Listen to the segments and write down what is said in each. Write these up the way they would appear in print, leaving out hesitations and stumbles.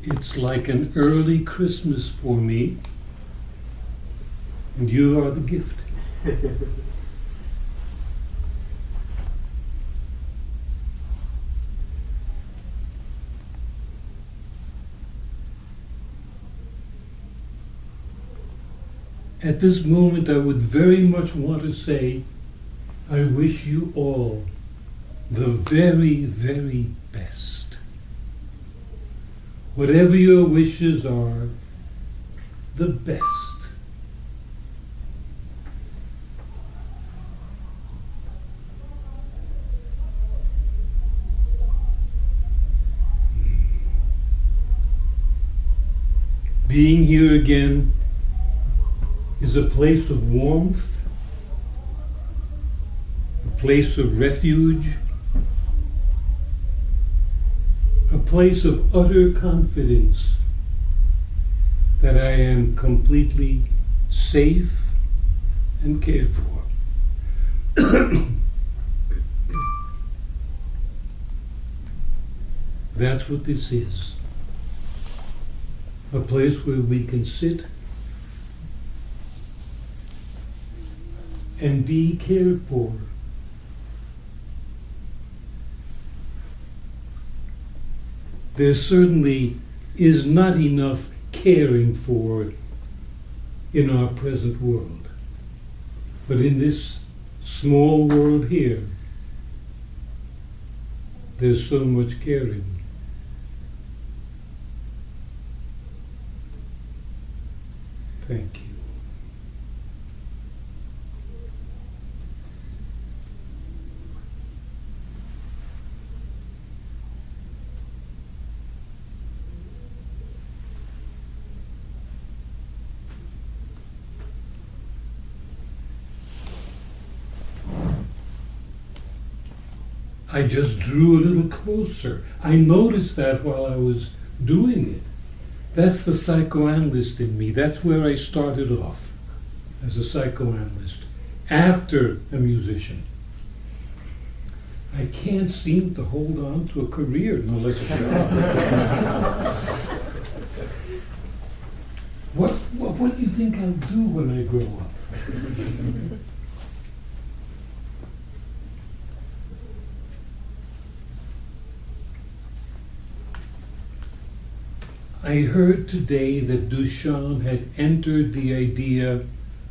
It's like an early Christmas for me, and you are the gift. At this moment, I would very much want to say, I wish you all the very, very best. Whatever your wishes are, the best. Being here again is a place of warmth, a place of refuge, a place of utter confidence that I am completely safe and cared for. That's what this is. A place where we can sit and be cared for. There certainly is not enough caring for in our present world. But in this small world here, there's so much caring. Thank you. I just drew a little closer. I noticed that while I was doing it. That's the psychoanalyst in me. That's where I started off as a psychoanalyst, after a musician. I can't seem to hold on to a career, no less a job. What do you think I'll do when I grow up? I heard today that Duchamp had entered the idea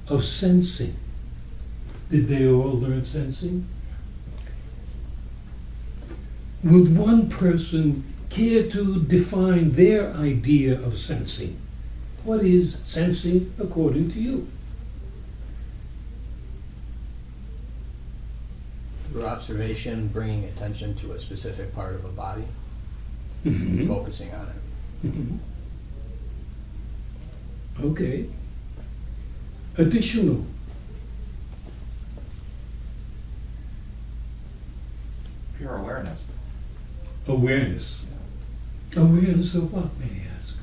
of sensing. Did they all learn sensing? Would one person care to define their idea of sensing? What is sensing according to you? Through observation, bringing attention to a specific part of a body, Mm-hmm. focusing on it. Mm-hmm. Okay. Additional. Pure awareness. Awareness. Awareness of what, may I ask?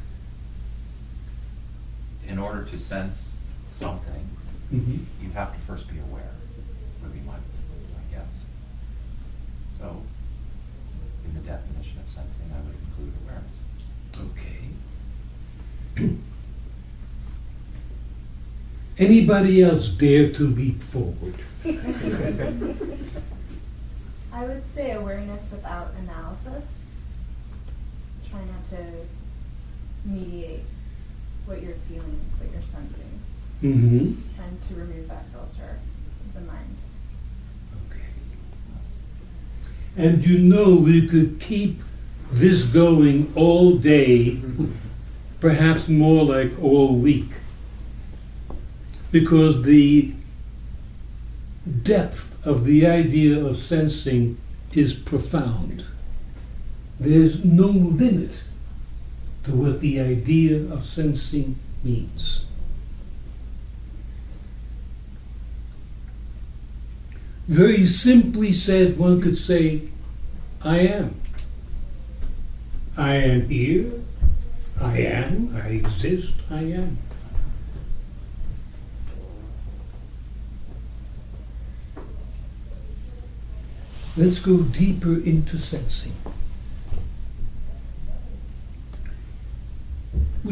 In order to sense something, you have to first be aware, would be my guess. So, in the definition of sensing, I would include awareness. Okay. Anybody else dare to leap forward? I would say awareness without analysis. Try not to mediate what you're feeling, what you're sensing. Mm-hmm. Trying to remove that filter of the mind. Okay. And you know we could keep this going all day, perhaps more like all week, because the depth of the idea of sensing is profound. There's no limit to what the idea of sensing means. Very simply said, one could say, I am. I am here. I am. I exist. I am. Let's go deeper into sensing.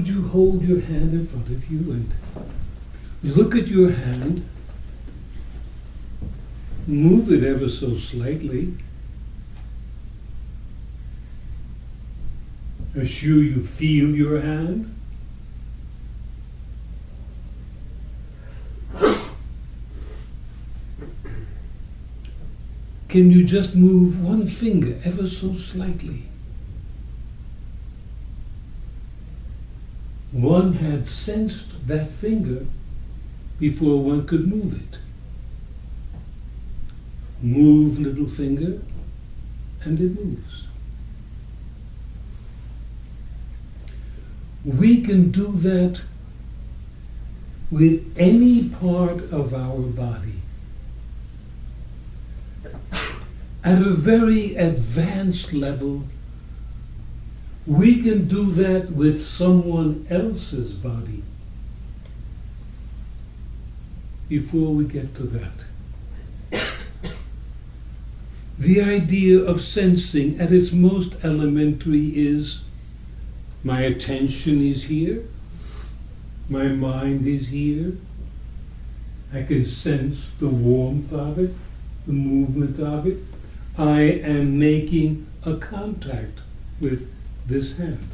would you hold your hand in front of you and look at your hand, move it ever so slightly. I'm sure you feel your hand. Can you just move one finger ever so slightly? One had sensed that finger before one could move it. Move little finger, and it moves. We can do that with any part of our body. At a very advanced level, we can do that with someone else's body. Before we get to that, the idea of sensing at its most elementary is my attention is here, my mind is here, I can sense the warmth of it, the movement of it. I am making a contact with this hand.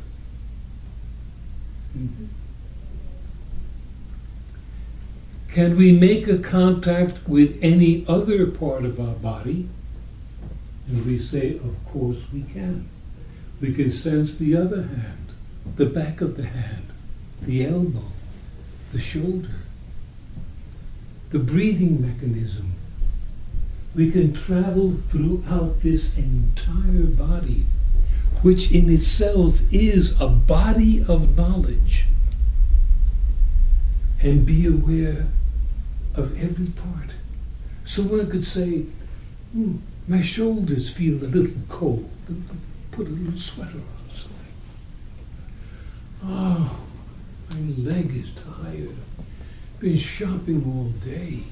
Can we make a contact with any other part of our body? And we say, of course we can. We can sense the other hand, the back of the hand, the elbow, the shoulder, the breathing mechanism. We can travel throughout this entire body, which in itself is a body of knowledge, and be aware of every part. So one could say, my shoulders feel a little cold. Put a little sweater on something. Oh, my leg is tired. Been shopping all day.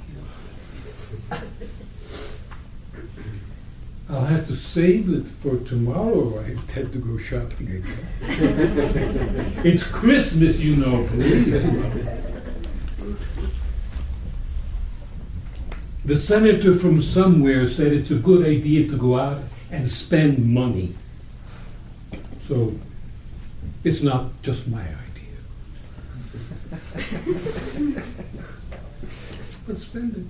I'll have to save it for tomorrow. I intend to go shopping again. It's Christmas, you know, please. The senator from somewhere said it's a good idea to go out and spend money. So it's not just my idea. But spend it.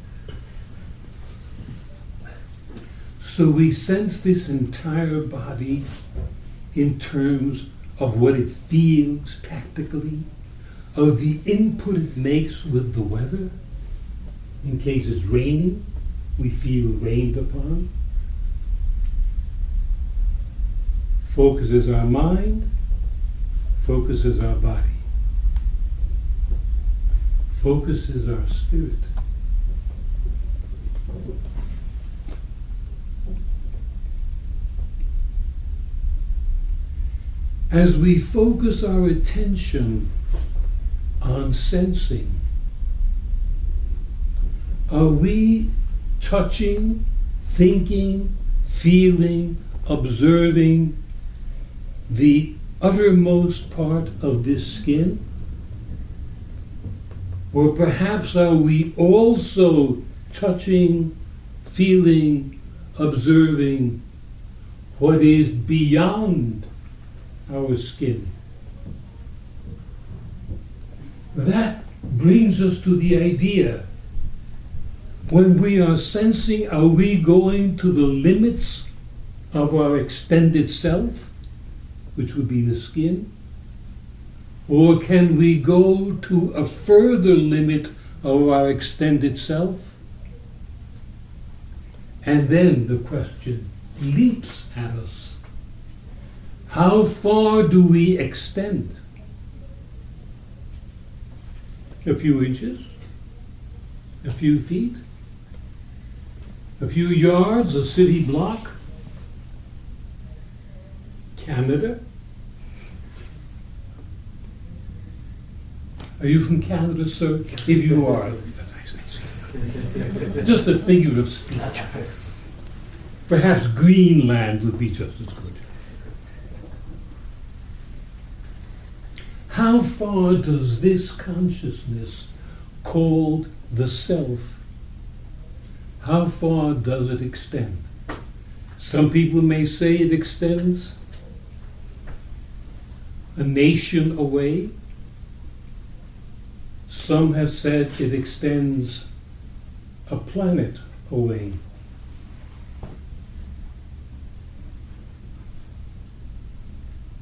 So we sense this entire body in terms of what it feels tactically, of the input it makes with the weather. In case it's raining, we feel rained upon. Focuses our mind, focuses our body, focuses our spirit. As we focus our attention on sensing, are we touching, thinking, feeling, observing the uttermost part of this skin? Or perhaps are we also touching, feeling, observing what is beyond our skin? That brings us to the idea. When we are sensing, are we going to the limits of our extended self, which would be the skin? Or can we go to a further limit of our extended self? And then the question leaps at us. How far do we extend? A few inches? A few feet? A few yards? A city block? Canada? Are you from Canada, sir? If you are, just a figure of speech. Perhaps Greenland would be just as good. How far does this consciousness called the self, how far does it extend? Some people may say it extends a nation away. Some have said it extends a planet away.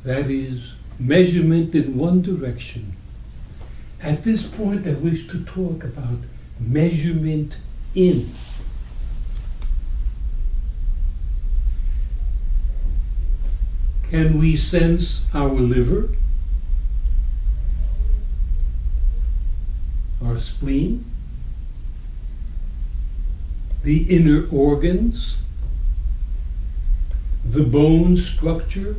That is measurement in one direction. At this point, I wish to talk about measurement in. Can we sense our liver, our spleen, the inner organs, the bone structure,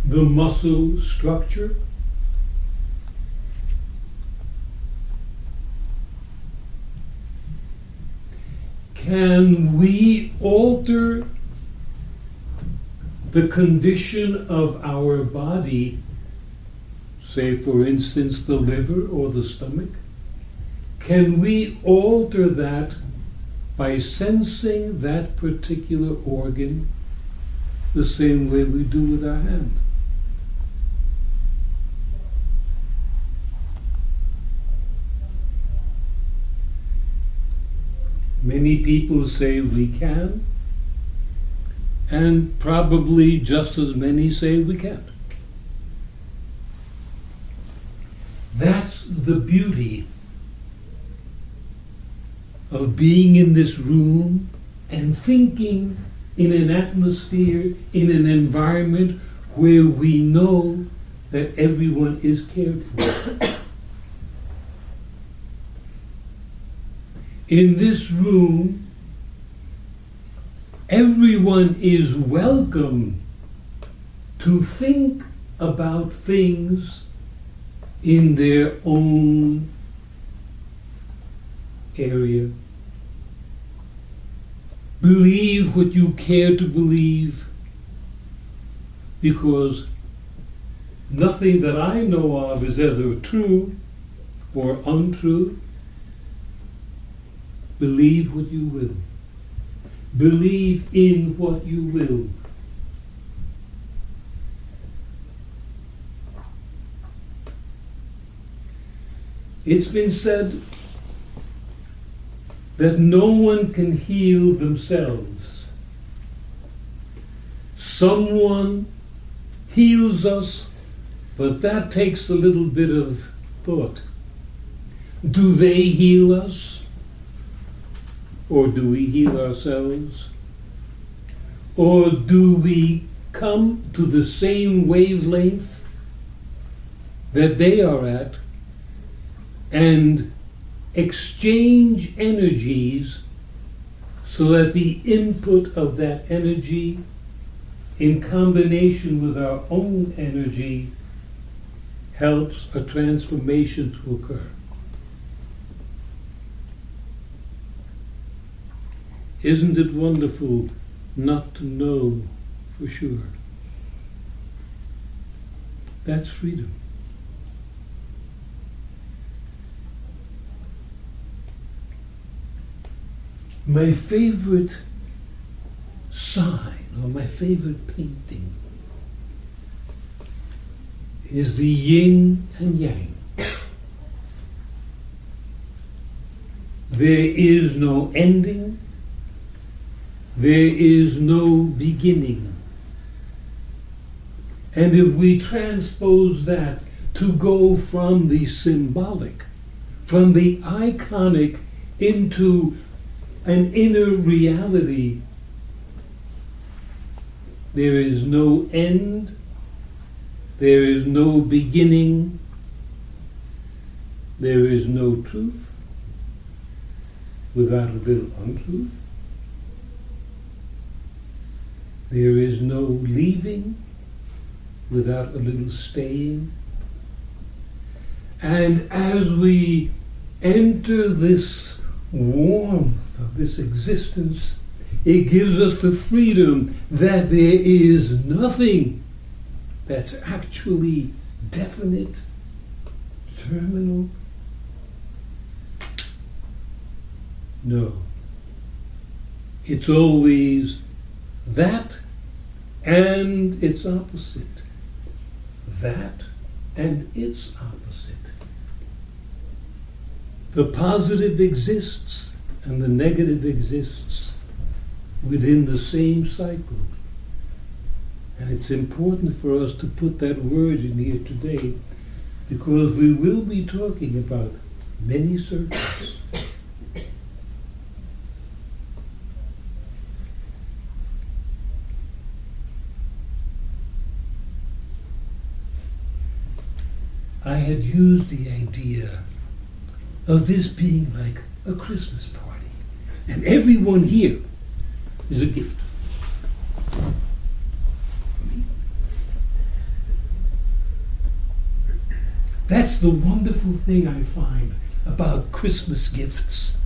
the muscle structure? Can we alter the condition of our body, say for instance the liver or the stomach? Can we alter that by sensing that particular organ the same way we do with our hand? Many people say we can, and probably just as many say we can't. That's the beauty of being in this room and thinking in an atmosphere, in an environment where we know that everyone is cared for. In this room, everyone is welcome to think about things in their own area. Believe what you care to believe, because nothing that I know of is either true or untrue. Believe what you will. Believe in what you will. It's been said that no one can heal themselves. Someone heals us, but that takes a little bit of thought. Do they heal us? Or do we heal ourselves? Or do we come to the same wavelength that they are at and exchange energies so that the input of that energy in combination with our own energy helps a transformation to occur? Isn't it wonderful not to know for sure? That's freedom. My favorite sign or my favorite painting is the yin and yang. There is no ending. There is no beginning. And if we transpose that to go from the symbolic, from the iconic into an inner reality, there is no end, there is no beginning, there is no truth without a little untruth. There is no leaving without a little staying. And as we enter this warmth of this existence, it gives us the freedom that there is nothing that's actually definite, terminal? No. It's always that and its opposite. That and its opposite. The positive exists and the negative exists within the same cycle. And it's important for us to put that word in here today, because we will be talking about many circles. I had used the idea of this being like a Christmas party, and everyone here is a gift. That's the wonderful thing I find about Christmas gifts.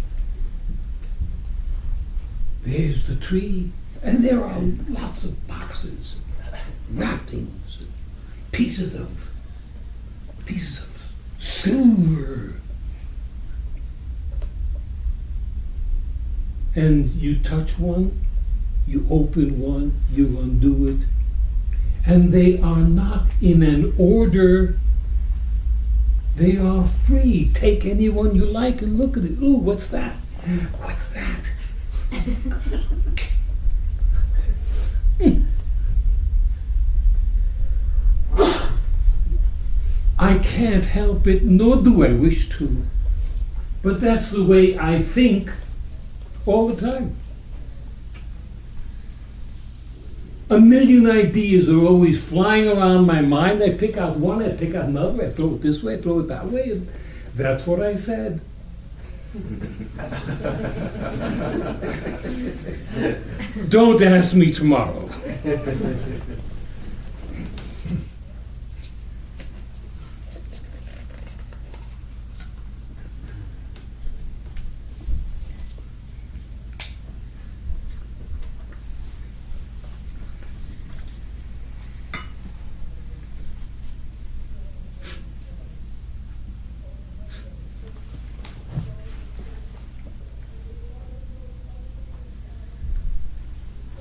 There's the tree, and there are lots of boxes, wrappings, pieces of silver. And you touch one, you open one, you undo it, and they are not in an order. They are free. Take any one you like and look at it. Ooh, what's that? What's that? I can't help it, nor do I wish to. But that's the way I think all the time. A million ideas are always flying around my mind. I pick out one, I pick out another, I throw it this way, I throw it that way, and that's what I said. Don't ask me tomorrow.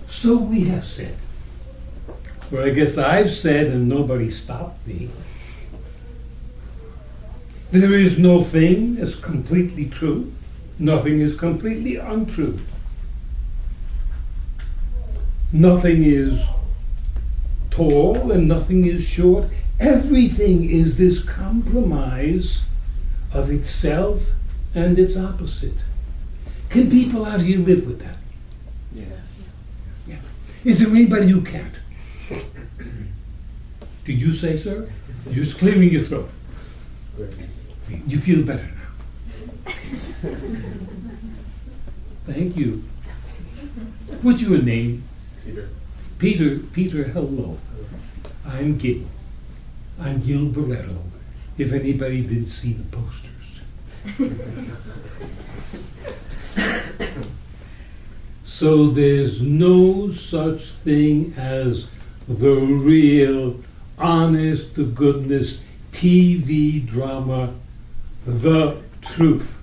So we have said, or I guess I've said and nobody stopped me, there is no thing as completely true, nothing is completely untrue. Nothing is tall and nothing is short. Everything is this compromise of itself and its opposite. Can people out here live with that? Yes. Yeah. Is there anybody who can't? Did you say, sir? You're just clearing your throat. You feel better now. Thank you. What's your name? Peter. Peter, hello. I'm Gil. I'm Gil Barreto, if anybody didn't see the posters. So there's no such thing as the real, honest to goodness TV drama, The Truth.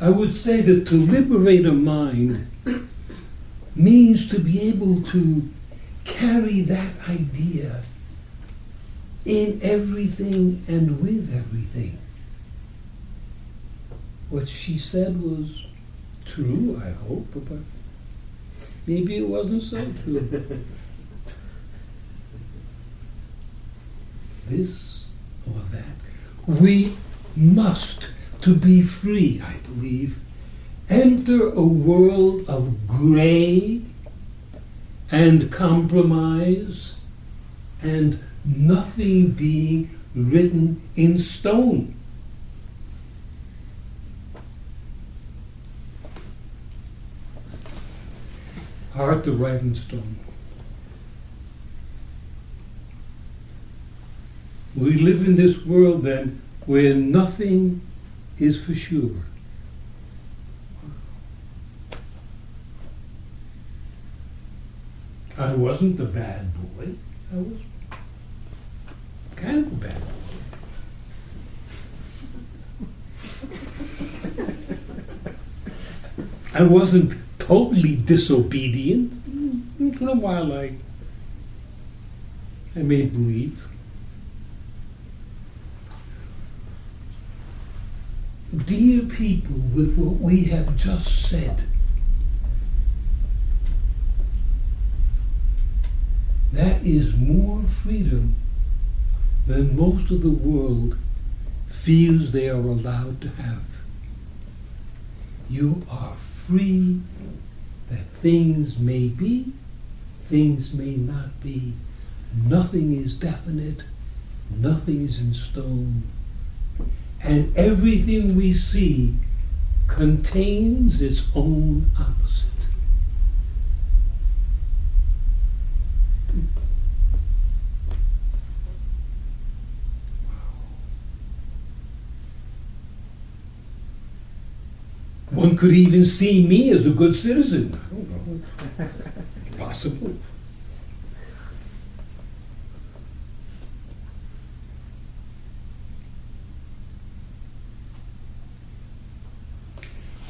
I would say that to liberate a mind means to be able to carry that idea in everything and with everything. What she said was true, I hope, but maybe it wasn't so true. This or that. We must, to be free, I believe, enter a world of gray and compromise and nothing being written in stone. Hard to write in stone. We live in this world then where nothing is for sure. I wasn't the bad boy. I was kind of a bad boy. I wasn't totally disobedient. Once in a while I made believe. Dear people, with what we have just said, that is more freedom than most of the world feels they are allowed to have. You are free that things may be, things may not be. Nothing is definite, nothing is in stone. And everything we see contains its own opposite. One could even see me as a good citizen. I don't know. Possible.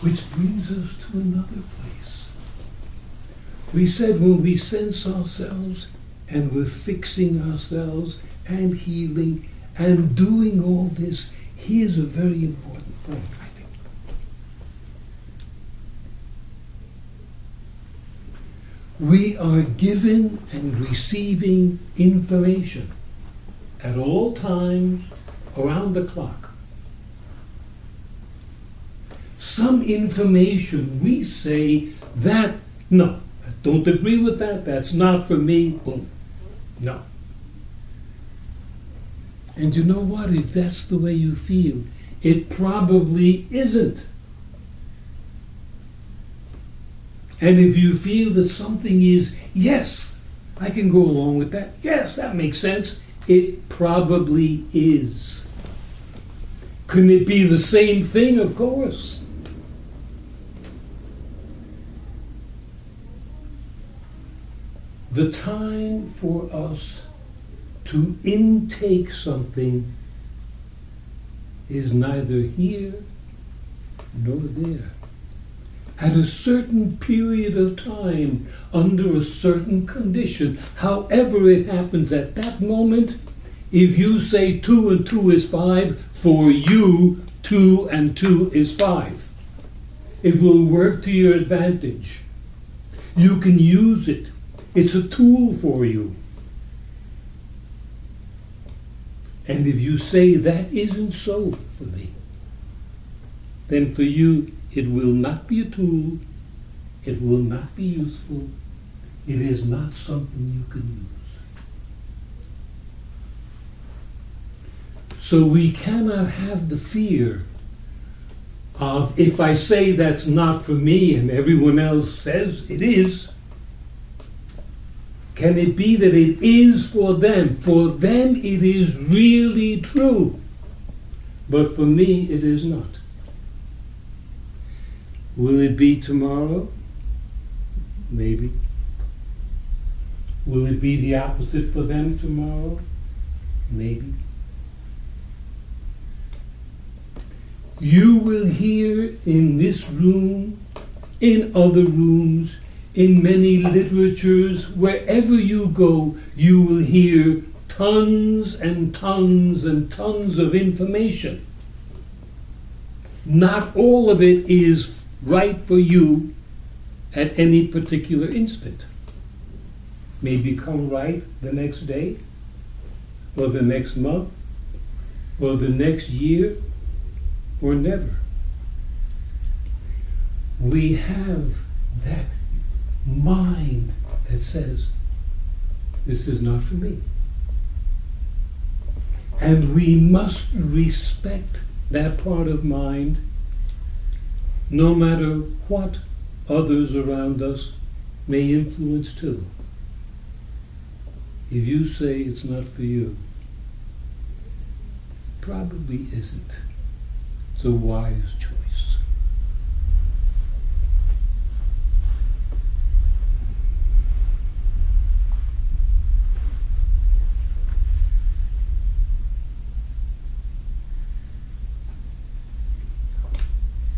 Which brings us to another place. We said when we sense ourselves and we're fixing ourselves and healing and doing all this, here's a very important point, I think. We are given and receiving information at all times around the clock. Some information we say that, no, I don't agree with that, that's not for me, boom, no. And you know what, if that's the way you feel, it probably isn't. And if you feel that something is, yes, I can go along with that, yes, that makes sense, it probably is. Couldn't it be the same thing? Of course. The time for us to intake something is neither here nor there. At a certain period of time, under a certain condition, however it happens at that moment, if you say 2 and 2 is 5, for you, 2 and 2 is 5. It will work to your advantage. You can use it. It's a tool for you. And if you say that isn't so for me, then for you it will not be a tool, it will not be useful, it is not something you can use. So we cannot have the fear of, if I say that's not for me and everyone else says it is, can it be that it is for them? For them it is really true, but for me it is not. Will it be tomorrow? Maybe. Will it be the opposite for them tomorrow? Maybe. You will hear in this room, in other rooms, in many literatures, wherever you go, you will hear tons and tons and tons of information. Not all of it is right for you at any particular instant. May become right the next day, or the next month, or the next year, or never. We have that mind that says, this is not for me. And we must respect that part of mind, no matter what others around us may influence too. If you say it's not for you, it probably isn't. It's a wise choice.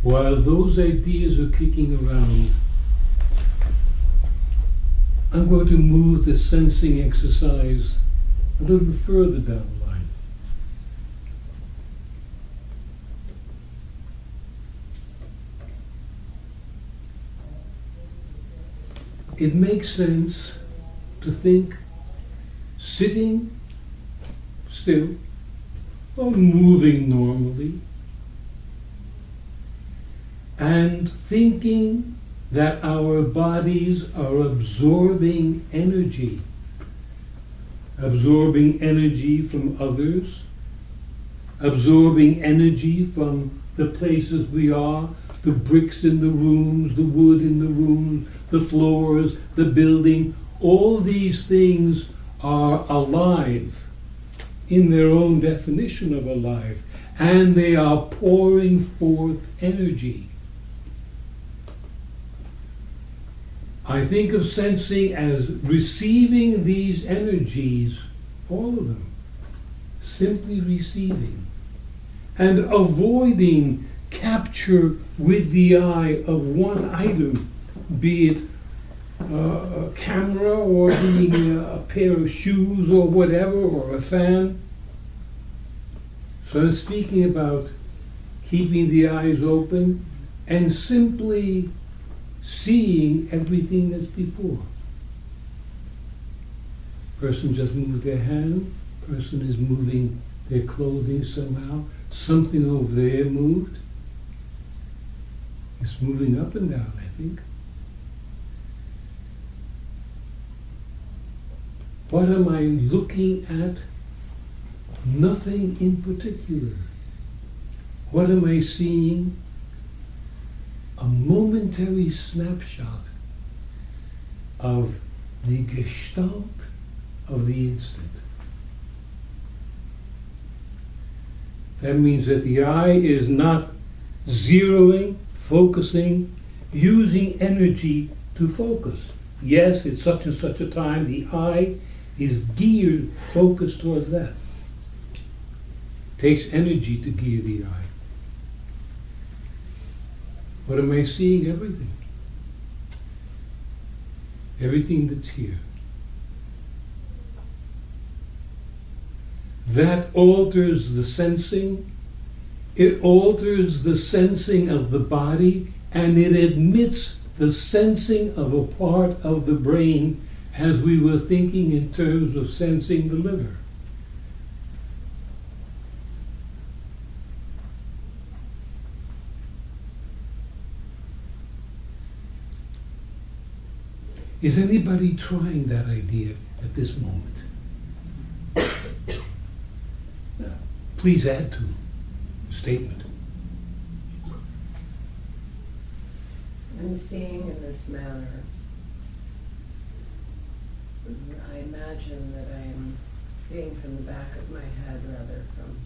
while those ideas are kicking around, I'm going to move the sensing exercise a little further down the line. It makes sense to think sitting still or moving normally and thinking that our bodies are absorbing energy from others, absorbing energy from the places we are, the bricks in the rooms, the wood in the rooms, the floors, the building. All these things are alive in their own definition of alive, and they are pouring forth energy. I think of sensing as receiving these energies, all of them, simply receiving, and avoiding capture with the eye of one item, be it a camera or being a pair of shoes or whatever, or a fan. So I'm speaking about keeping the eyes open and simply seeing everything that's before. Person just moved their hand, person is moving their clothing somehow, something over there moved. It's moving up and down, I think. What am I looking at? Nothing in particular. What am I seeing? A momentary snapshot of the gestalt of the instant. That means that the eye is not zeroing, focusing, using energy to focus. Yes, it's such and such a time, the eye is geared, focused towards that. Takes energy to gear the eye. What am I seeing? Everything. Everything that's here. That alters the sensing. It alters the sensing of the body, and it admits the sensing of a part of the brain, as we were thinking in terms of sensing the liver. Is anybody trying that idea at this moment? Please add to the statement. I'm seeing in this manner. I imagine that I am seeing from the back of my head rather from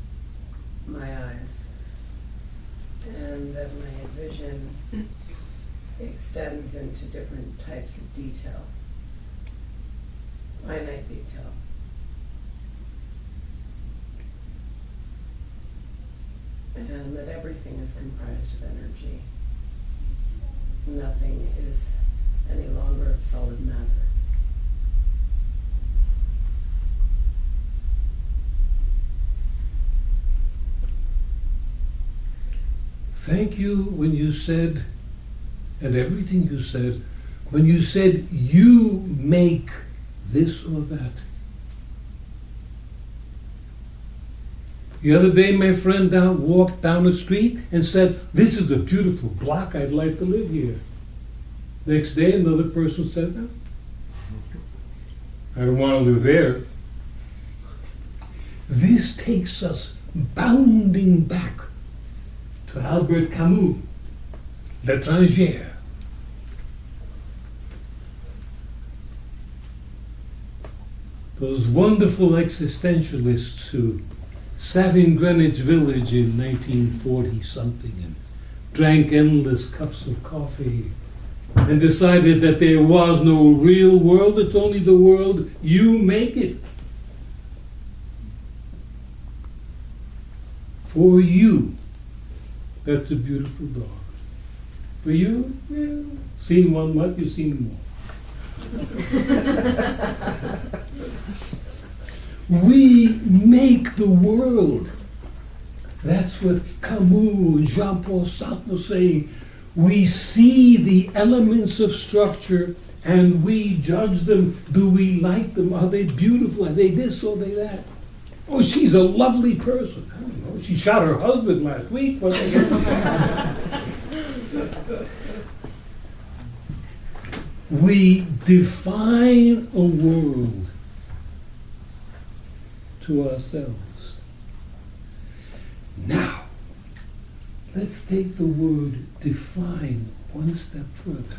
my eyes, and that my vision extends into different types of detail, finite detail. And that everything is comprised of energy. Nothing is any longer of solid matter. Thank you when you said, and everything you said, when you said you make this or that. The other day my friend walked down the street and said, "This is a beautiful block, I'd like to live here." Next day another person said, "No, I don't want to live there." This takes us bounding back to Albert Camus, L'étranger. Those wonderful existentialists who sat in Greenwich Village in 1940-something and drank endless cups of coffee and decided that there was no real world, it's only the world you make it. For you. That's a beautiful dog. For you, yeah, seen one much, you've seen them all. We make the world. That's what Camus and Jean-Paul Sartre were saying. We see the elements of structure and we judge them. Do we like them? Are they beautiful? Are they this or they that? Oh, she's a lovely person. I don't know. She shot her husband last week. But we define a world to ourselves. Now, let's take the word define one step further.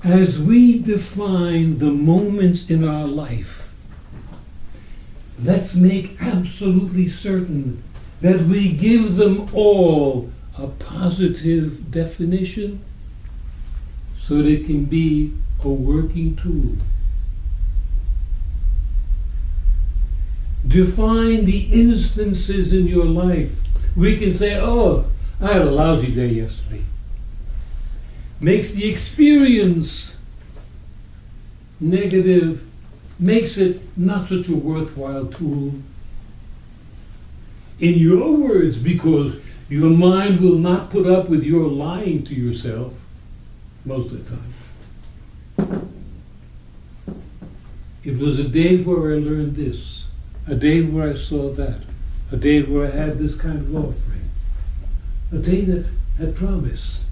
As we define the moments in our life, let's make absolutely certain that we give them all a positive definition so they can be a working tool. Define the instances in your life. We can say, oh, I had a lousy day yesterday. Makes the experience negative, makes it not such a worthwhile tool. In your words, because your mind will not put up with your lying to yourself most of the time. It was a day where I learned this, a day where I saw that, a day where I had this kind of offering, a day that had promise.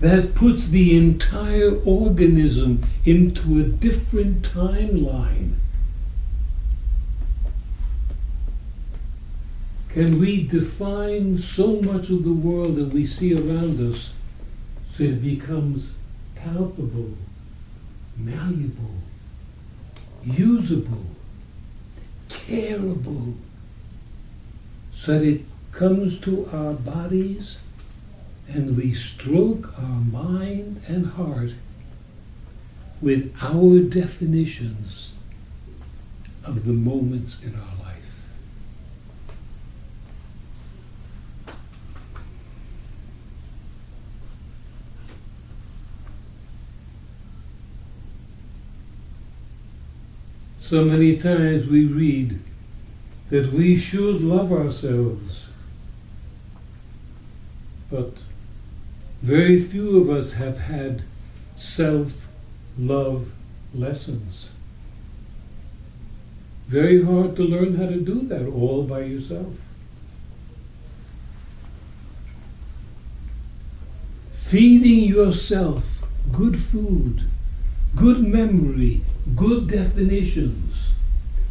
That puts the entire organism into a different timeline. Can we define so much of the world that we see around us so it becomes palpable, malleable, usable, careable, so that it comes to our bodies and we stroke our mind and heart with our definitions of the moments in our life. So many times we read that we should love ourselves, but very few of us have had self-love lessons. Very hard to learn how to do that all by yourself. Feeding yourself good food, good memory, good definitions,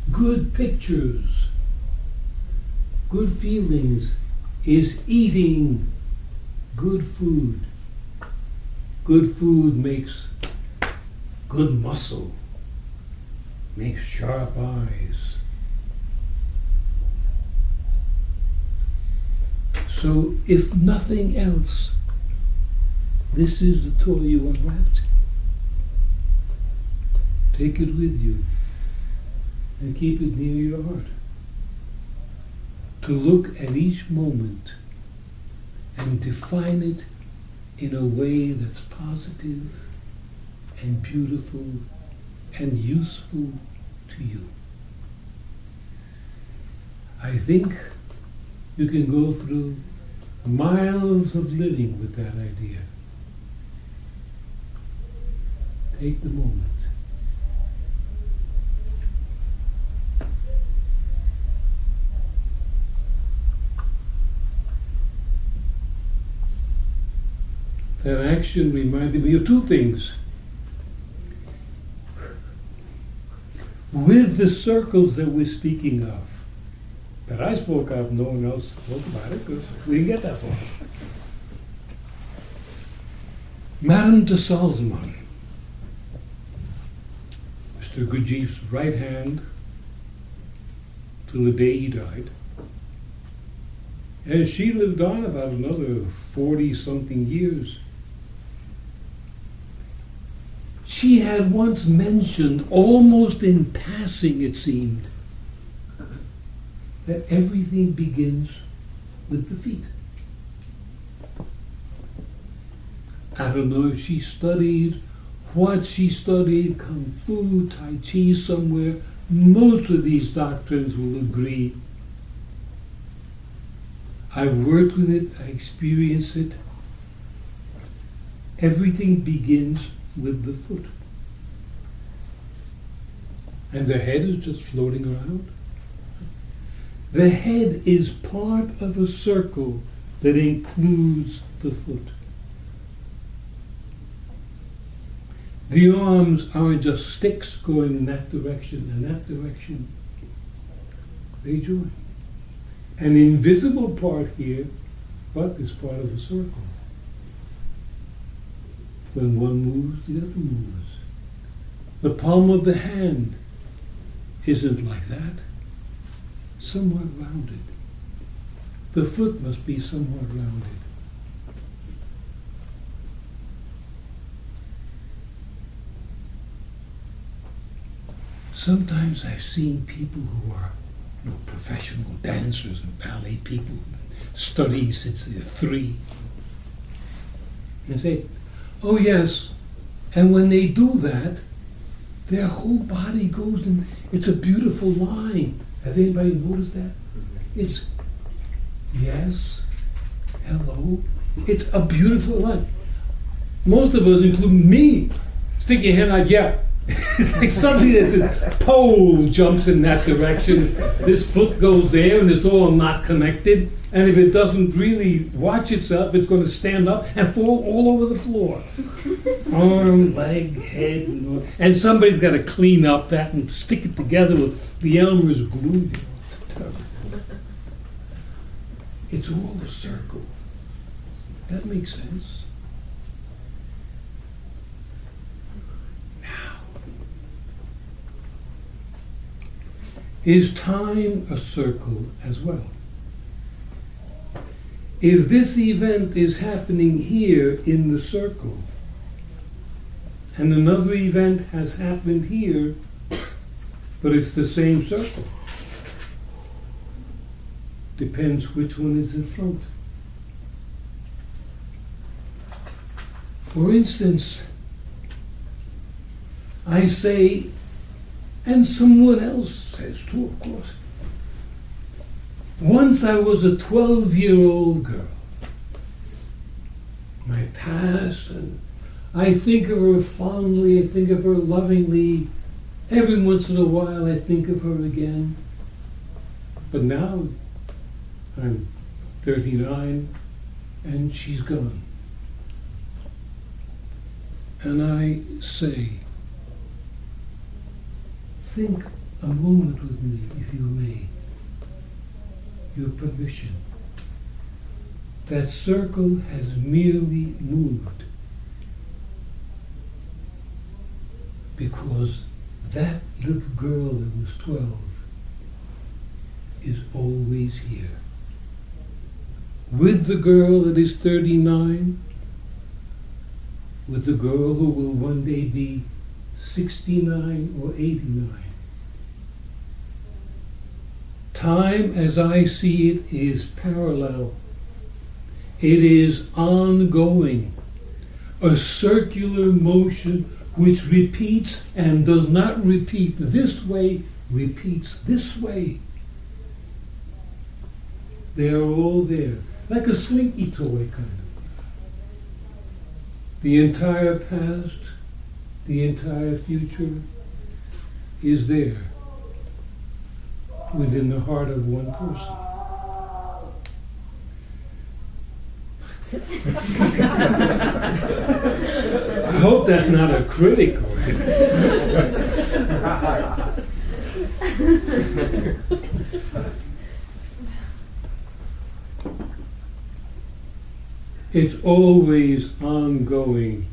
good pictures, good feelings is eating good food. Good food makes good muscle, makes sharp eyes. So if nothing else, this is the toy you unwrapped. Take it with you and keep it near your heart. To look at each moment and define it in a way that's positive and beautiful and useful to you. I think you can go through miles of living with that idea. Take the moment. That action reminded me of two things. With the circles that we're speaking of, that I spoke of, no one else spoke about it because we didn't get that far. Madame de Salzmann, Mr. Gurdjieff's right hand till the day he died. And she lived on about another 40-something years. She had once mentioned, almost in passing it seemed, that everything begins with the feet. I don't know if she studied what she studied, Kung Fu, Tai Chi somewhere. Most of these doctrines will agree. I've worked with it, I experience it. Everything begins with the foot. And the head is just floating around. The head is part of a circle that includes the foot. The arms aren't just sticks going in that direction and that direction. They join. And the invisible part here, but is part of a circle. When one moves, the other moves. The palm of the hand isn't like that. Somewhat rounded. The foot must be somewhat rounded. Sometimes I've seen people who are professional dancers and ballet people studying since they're 3. And say, oh yes, and when they do that, their whole body goes in, it's a beautiful line. Has anybody noticed that? It's, yes, hello, it's a beautiful line. Most of us, including me, stick your hand out, yeah. It's like something that says, pole jumps in that direction, this foot goes there, and it's all not connected. And if it doesn't really watch itself, it's going to stand up and fall all over the floor. Arm, leg, head, and somebody's got to clean up that and stick it together with the Elmer's glue. It's terrible. It's all a circle. That makes sense. Is time a circle as well? If this event is happening here in the circle, and another event has happened here, but it's the same circle, depends which one is in front. For instance, I say, and someone else says too, of course. Once I was a 12-year-old girl. My past, and I think of her fondly, I think of her lovingly. Every once in a while I think of her again. But now I'm 39 and she's gone. And I say, think a moment with me, if you may. Your permission. That circle has merely moved because that little girl that was 12 is always here. With the girl that is 39, with the girl who will one day be 69 or 89. Time, as I see it, is parallel. It is ongoing, a circular motion which repeats and does not repeat this way, repeats this way. They are all there, like a slinky toy kind of. The entire past, the entire future is there within the heart of one person. I hope that's not a critic or It's always ongoing.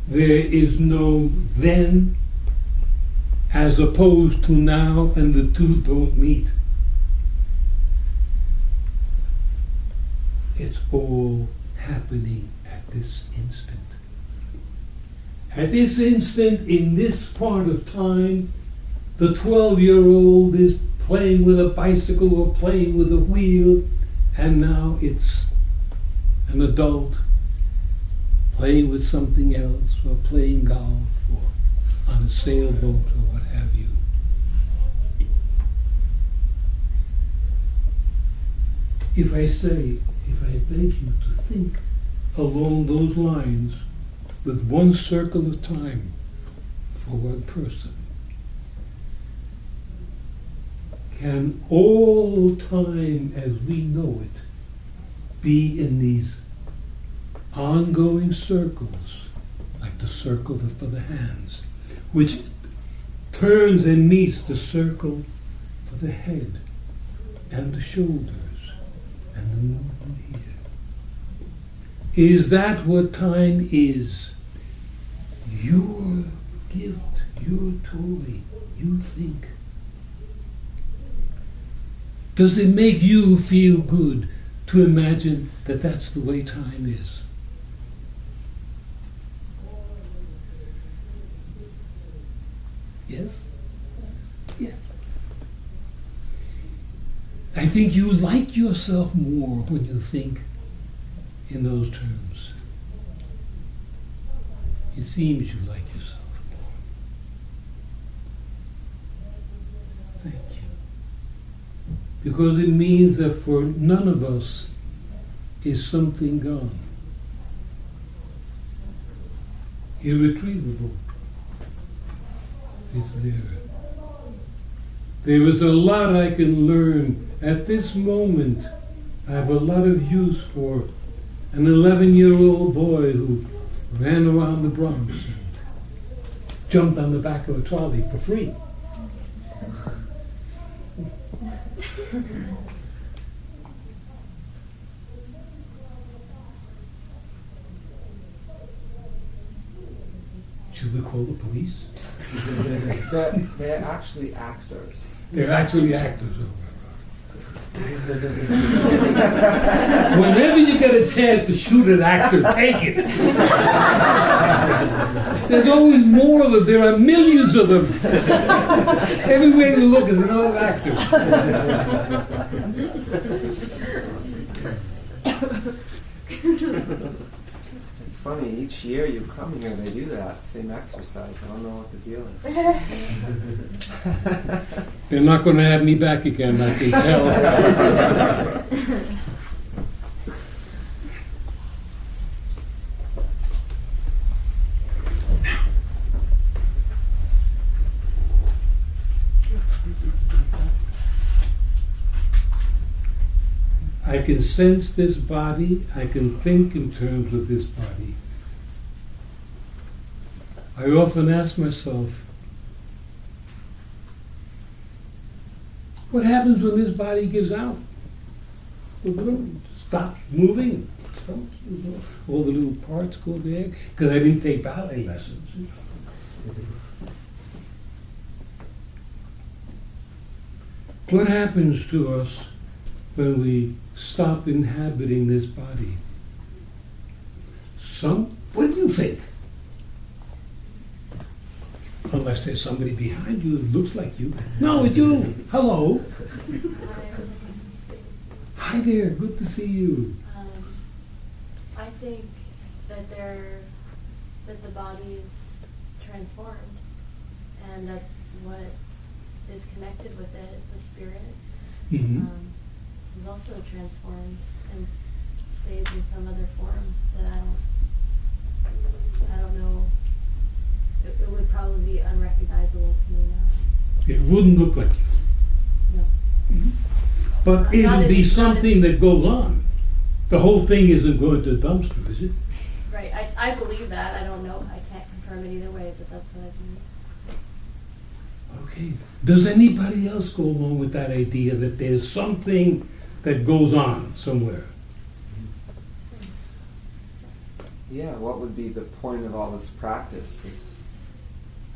There is no then as opposed to now, and the two don't meet. It's all happening at this instant. At this instant, in this part of time, the 12-year-old is playing with a bicycle or playing with a wheel, and now it's an adult playing with something else, or playing golf, or on a sailboat, or what have you. If I beg you to think along those lines with one circle of time for one person, can all time as we know it be in these ongoing circles, like the circle for the hands, which turns and meets the circle for the head and the shoulders and the movement here? Is that what time is? Your gift, your toy, you think. Does it make you feel good to imagine that that's the way time is? Yes? Yeah. I think you like yourself more when you think in those terms. It seems you like yourself more. Thank you. Because it means that for none of us is something gone. Irretrievable. It's there. There is a lot I can learn. At this moment, I have a lot of use for an 11-year-old boy who ran around the Bronx and jumped on the back of a trolley for free. Should we call the police? They're actually actors. They're actually actors. Whenever you get a chance to shoot an actor, take it. There's always more of them. There are millions of them. Everywhere you look is another actor. It's funny, each year you come here, they do that same exercise. I don't know what the deal is. They're not going to have me back again, I can tell. I can sense this body, I can think in terms of this body. I often ask myself, what happens when this body gives out? The room stops moving. All the little parts go there. Because I didn't take ballet lessons. What happens to us when we stop inhabiting this body? What do you think? Unless there's somebody behind you that looks like you. No, it's you. Hello. Hi there. Good to see you. I think that the body is transformed, and that what is connected with it, the spirit, Mm-hmm. is also transformed and stays in some other form that I don't know. It would probably be unrecognizable to me now. It wouldn't look like you. No. Mm-hmm. But it'll be something that goes on. The whole thing isn't going to a dumpster, is it? Right. I believe that. I don't know. I can't confirm it either way, but that's what I believe. Okay. Does anybody else go along with that idea that there's something that goes on somewhere? Yeah, what would be the point of all this practice if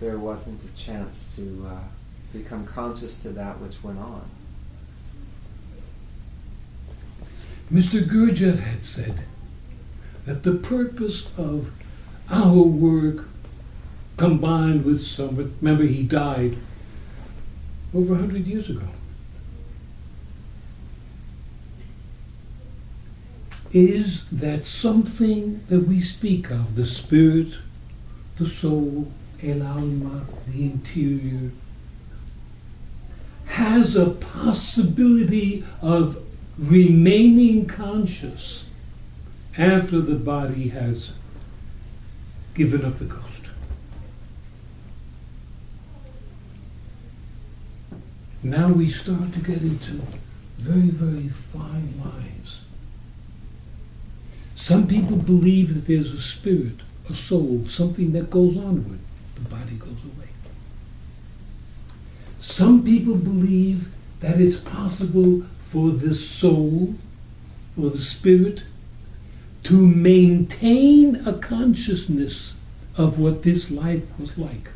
there wasn't a chance to become conscious to that which went on? Mr. Gurdjieff had said that the purpose of our work combined with some, remember he died over 100 years ago. is that something that we speak of, the spirit, the soul, el alma, the interior, has a possibility of remaining conscious after the body has given up the ghost. Now we start to get into very, very fine lines. Some people believe that there's a spirit, a soul, something that goes onward. The body goes away. Some people believe that it's possible for the soul or the spirit to maintain a consciousness of what this life was like.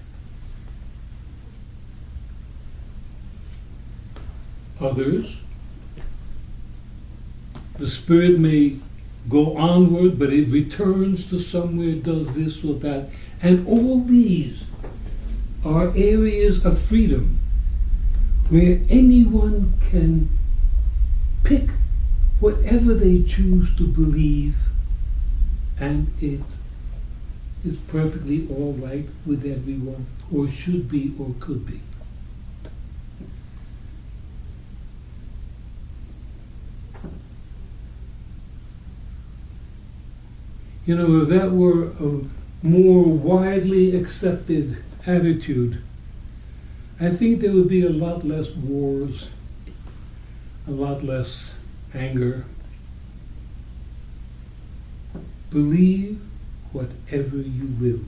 Others, the spirit may go onward, but it returns to somewhere, does this or that. And all these are areas of freedom where anyone can pick whatever they choose to believe, and it is perfectly all right with everyone, or should be, or could be. You know, if that were a more widely accepted attitude, I think there would be a lot less wars, a lot less anger. Believe whatever you will.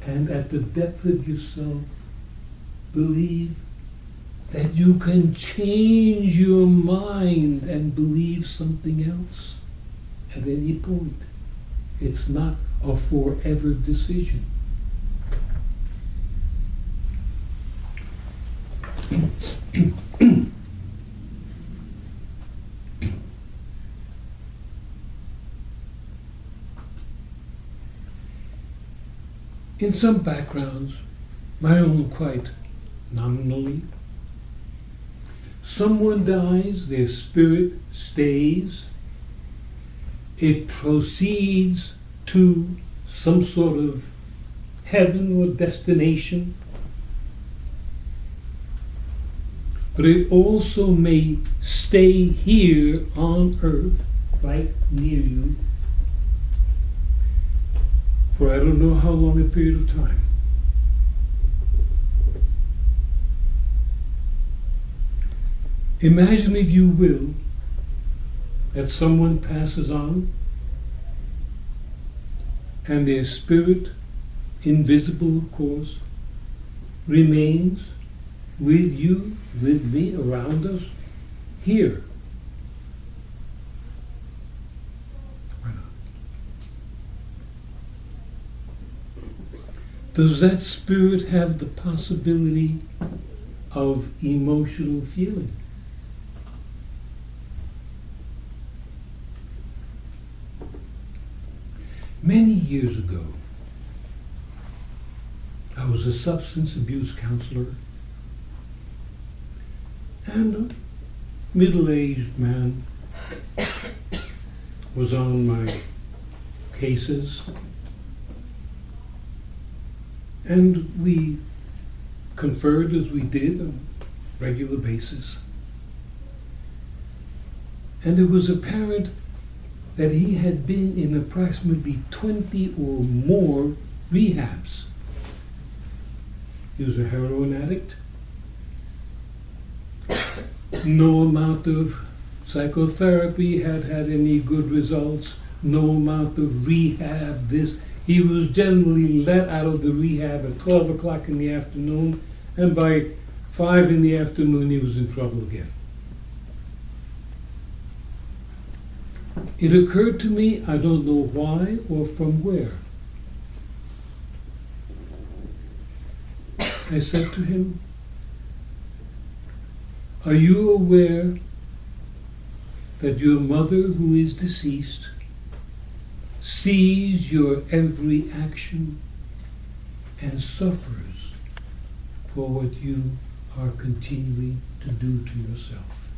And at the depth of yourself, believe that you can change your mind and believe something else at any point. It's not a forever decision. In some backgrounds, my own quite nominally, someone dies, their spirit stays, it proceeds to some sort of heaven or destination, but it also may stay here on earth, right near you, for I don't know how long a period of time. Imagine, if you will, that someone passes on and their spirit, invisible of course, remains with you, with me, around us, here. Why not? Does that spirit have the possibility of emotional feeling? Many years ago, I was a substance abuse counselor, and a middle-aged man was on my cases, and we conferred as we did on a regular basis. And it was apparent that he had been in approximately 20 or more rehabs. He was a heroin addict. No amount of psychotherapy had any good results. No amount of rehab, this. He was generally let out of the rehab at 12 o'clock in the afternoon, and by 5 in the afternoon he was in trouble again. It occurred to me, I don't know why or from where. I said to him, "Are you aware that your mother, who is deceased, sees your every action and suffers for what you are continuing to do to yourself?"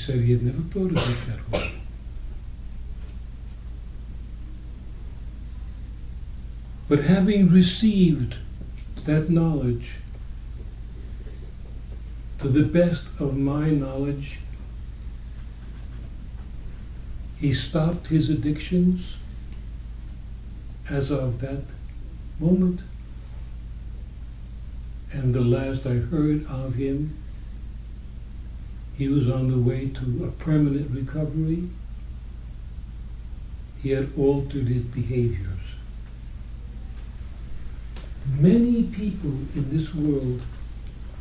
said he had never thought of it that way. But having received that knowledge, to the best of my knowledge, he stopped his addictions as of that moment. And the last I heard of him, he was on the way to a permanent recovery. He had altered his behaviors. Many people in this world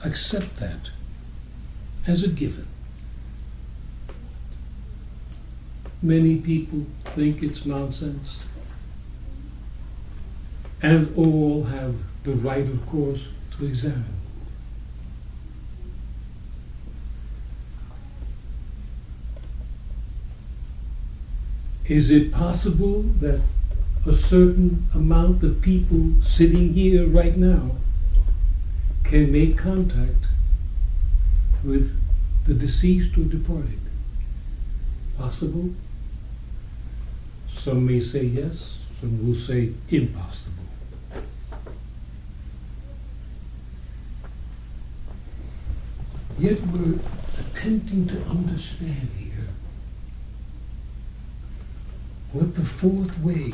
accept that as a given. Many people think it's nonsense. And all have the right, of course, to examine. Is it possible that a certain amount of people sitting here right now can make contact with the deceased or departed? Possible? Some may say yes, some will say impossible. Yet we're attempting to understand here what the fourth way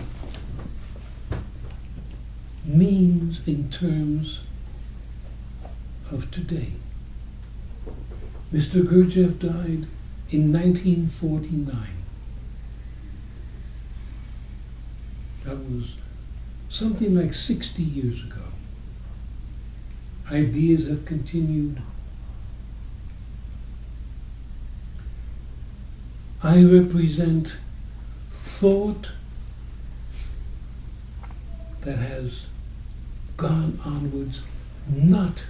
means in terms of today. Mr. Gurdjieff died in 1949. That was something like 60 years ago. Ideas have continued. I represent thought that has gone onwards, not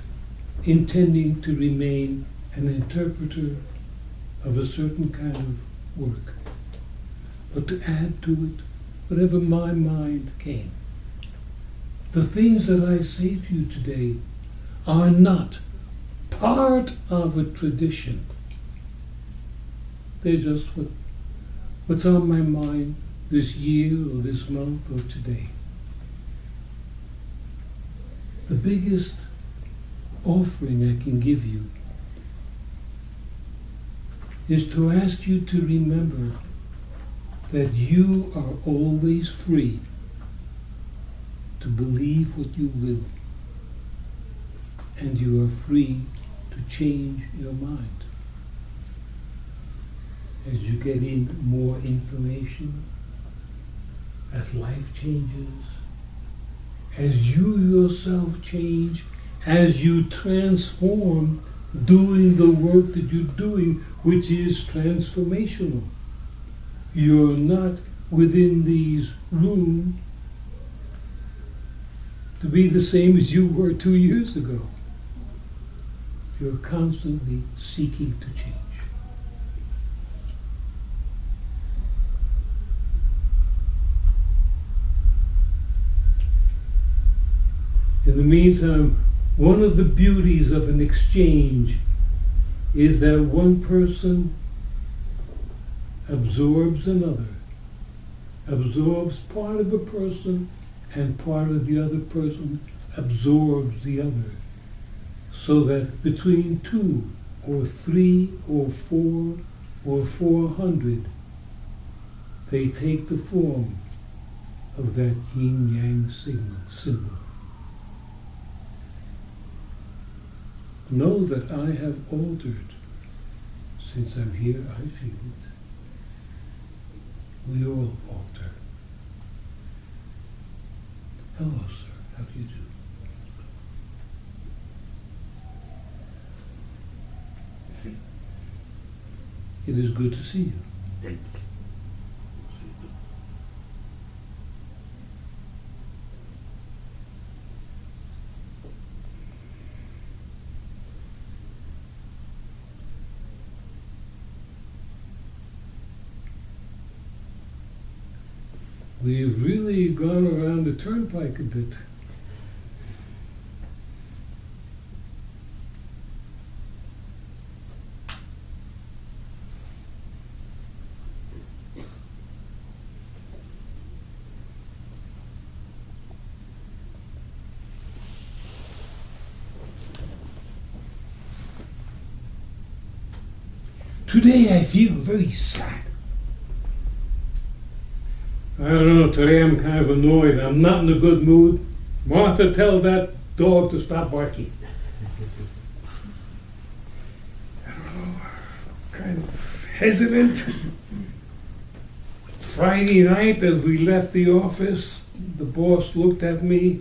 intending to remain an interpreter of a certain kind of work, but to add to it whatever my mind came. The things that I say to you today are not part of a tradition. They're just what's on my mind this year or this month or today. The biggest offering I can give you is to ask you to remember that you are always free to believe what you will, and you are free to change your mind. As you get in more information, as life changes, as you yourself change, as you transform doing the work that you're doing, which is transformational. You're not within these rooms to be the same as you were 2 years ago. You're constantly seeking to change. In the meantime, one of the beauties of an exchange is that one person absorbs another, absorbs part of a person, and part of the other person absorbs the other, so that between 2 or 3 or 4 or 400, they take the form of that yin-yang symbol. Know that I have altered. Since I'm here, I feel it. We all alter. Hello, sir. How do you do? It is good to see you. Thank you. We've really gone around the turnpike a bit. Today I feel very sad. I don't know, today I'm kind of annoyed. I'm not in a good mood. Martha, tell that dog to stop barking. I don't know, kind of hesitant. Friday night, as we left the office, the boss looked at me,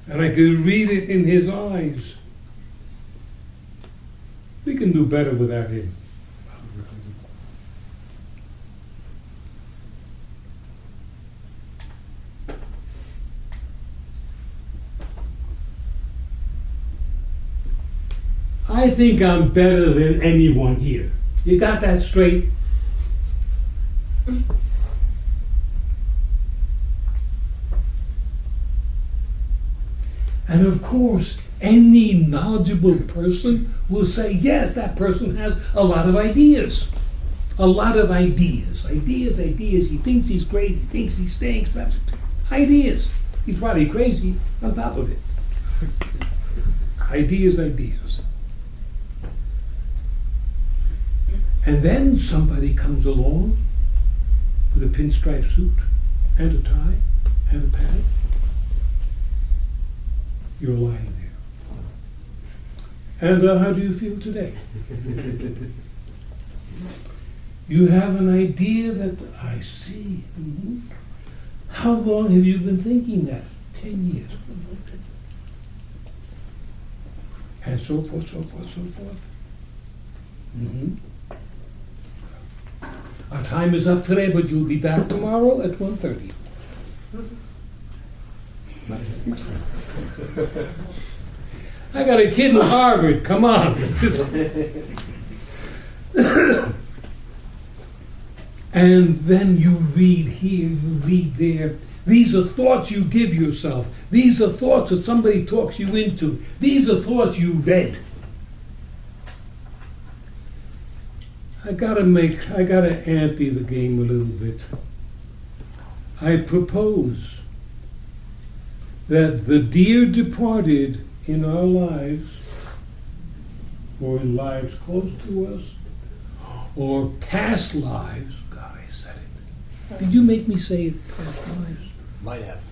and I could read it in his eyes. We can do better without him. I think I'm better than anyone here. You got that straight? And of course, any knowledgeable person will say, yes, that person has a lot of ideas. A lot of ideas. Ideas. He thinks he's great. He thinks he stinks. Ideas. He's probably crazy on top of it. Ideas. And then somebody comes along with a pinstripe suit and a tie and a pad. You're lying there. And how do you feel today? You have an idea that I see. Mm-hmm. How long have you been thinking that? 10 years. And so forth. Mm-hmm. Our time is up today, but you'll be back tomorrow at 1:30. I got a kid in Harvard. Come on. And then you read here, you read there. These are thoughts you give yourself. These are thoughts that somebody talks you into. These are thoughts you read. I gotta ante the game a little bit. I propose that the dear departed in our lives, or in lives close to us, or past lives, God, I said it. Did you make me say it, past lives? Might have.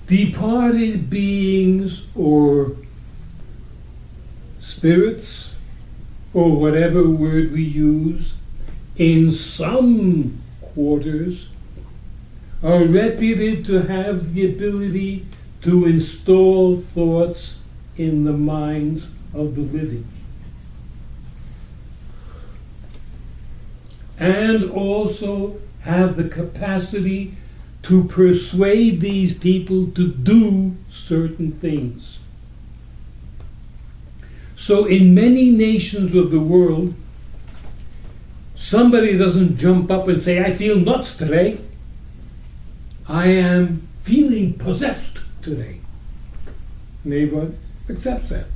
Departed beings or spirits, or whatever word we use, in some quarters are reputed to have the ability to install thoughts in the minds of the living. And also have the capacity to persuade these people to do certain things. So in many nations of the world, somebody doesn't jump up and say, I feel nuts today. I am feeling possessed today. Nobody accepts that.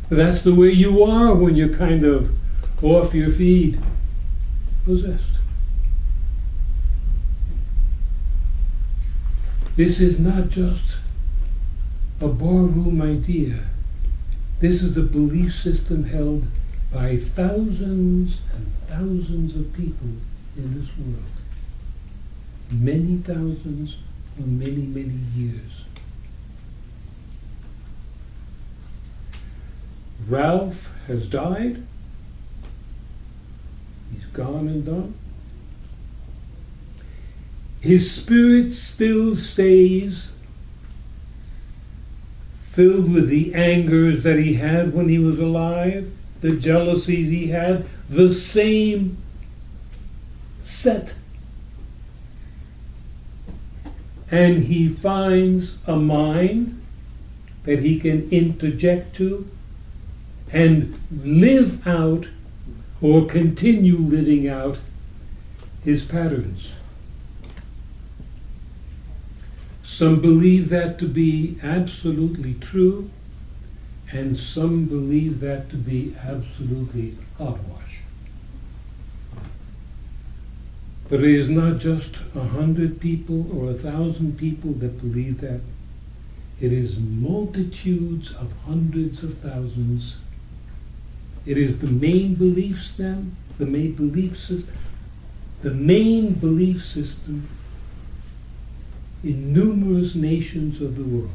That's the way you are when you're kind of off your feed, possessed. This is not just a barroom idea. This is a belief system held by thousands and thousands of people in this world. Many thousands for many, many years. Ralph has died. He's gone and done. His spirit still stays filled with the angers that he had when he was alive, the jealousies he had, the same set. And he finds a mind that he can interject to and live out or continue living out his patterns. Some believe that to be absolutely true, and some believe that to be absolutely hogwash. But it is not just 100 people or 1,000 people that believe that. It is multitudes of hundreds of thousands. It is the main belief system, the main belief system in numerous nations of the world.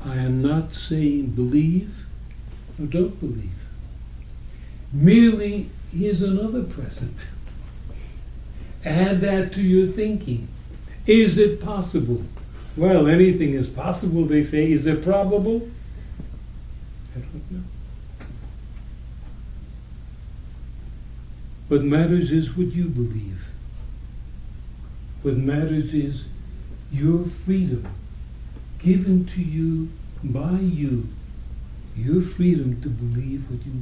I am not saying believe or don't believe. Merely, here's another present. Add that to your thinking. Is it possible? Well, anything is possible, they say. Is it probable? I don't know. What matters is what you believe. What matters is your freedom given to you by you, your freedom to believe what you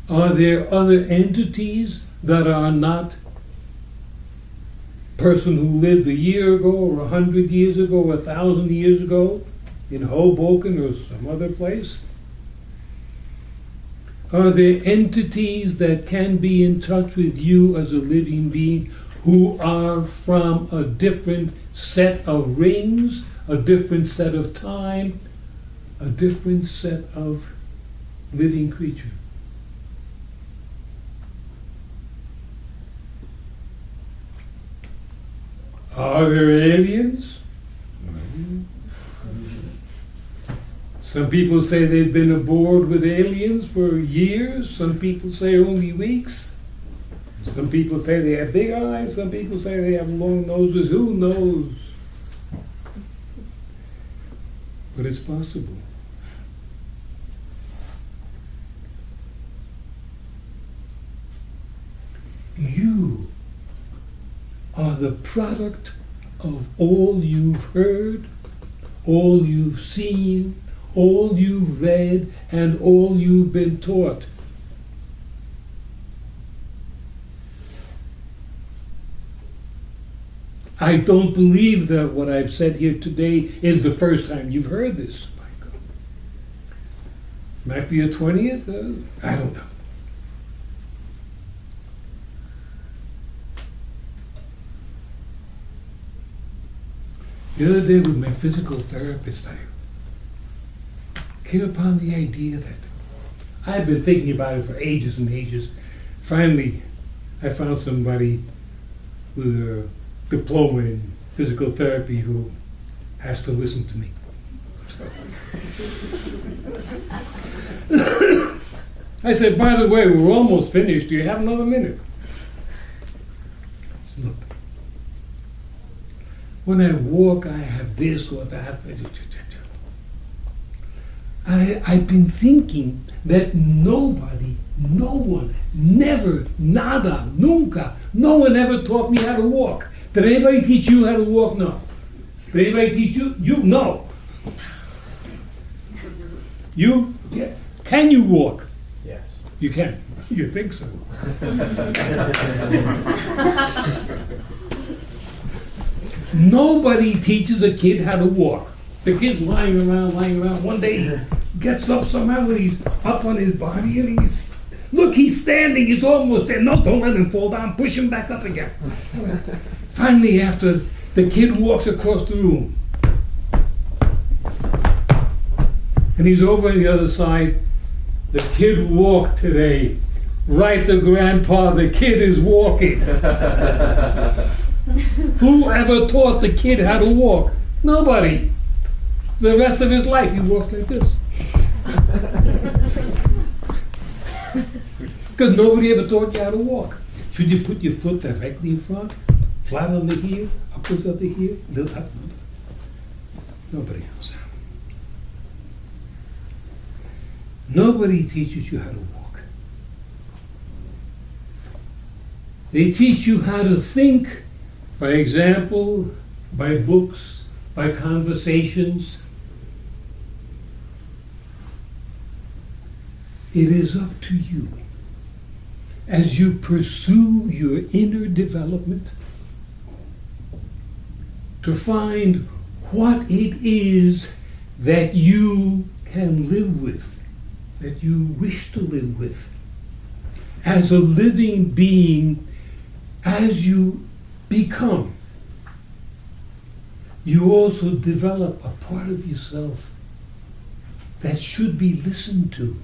will. Are there other entities that are not person who lived a year ago or 100 years ago or 1,000 years ago in Hoboken or some other place? Are there entities that can be in touch with you as a living being who are from a different set of rings, a different set of time, a different set of living creature? Are there aliens? Some people say they've been aboard with aliens for years. Some people say only weeks. Some people say they have big eyes. Some people say they have long noses. Who knows? But it's possible. You are the product of all you've heard, all you've seen, all you've read, and all you've been taught. I don't believe that what I've said here today is the first time you've heard this, Michael. Might be a 20th? I don't know. The other day with my physical therapist, I came upon the idea that I've been thinking about it for ages and ages. Finally, I found somebody with a diploma in physical therapy who has to listen to me. So. I said, by the way, we're almost finished. Do you have another minute? I said, look, when I walk, I have this or that. I've been thinking that nobody, no one, never, nada, nunca, no one ever taught me how to walk. Did anybody teach you how to walk? No. Did anybody teach you? You? No. You? Yeah. Can you walk? Yes. You can. You think so. Nobody teaches a kid how to walk. The kid's lying around. One day he gets up somehow and he's up on his body and he's standing, he's almost there. No, don't let him fall down, push him back up again. Finally, after the kid walks across the room and he's over on the other side, the kid walked today. Right to Grandpa, the kid is walking. Who ever taught the kid how to walk? Nobody. The rest of his life he walks like this. Because nobody ever taught you how to walk. Should you put your foot directly in front, flat on the heel, upwards of the heel, little up? Nobody knows how. Nobody teaches you how to walk. They teach you how to think by example, by books, by conversations. It is up to you as you pursue your inner development to find what it is that you can live with, that you wish to live with. As a living being as you become, you also develop a part of yourself that should be listened to.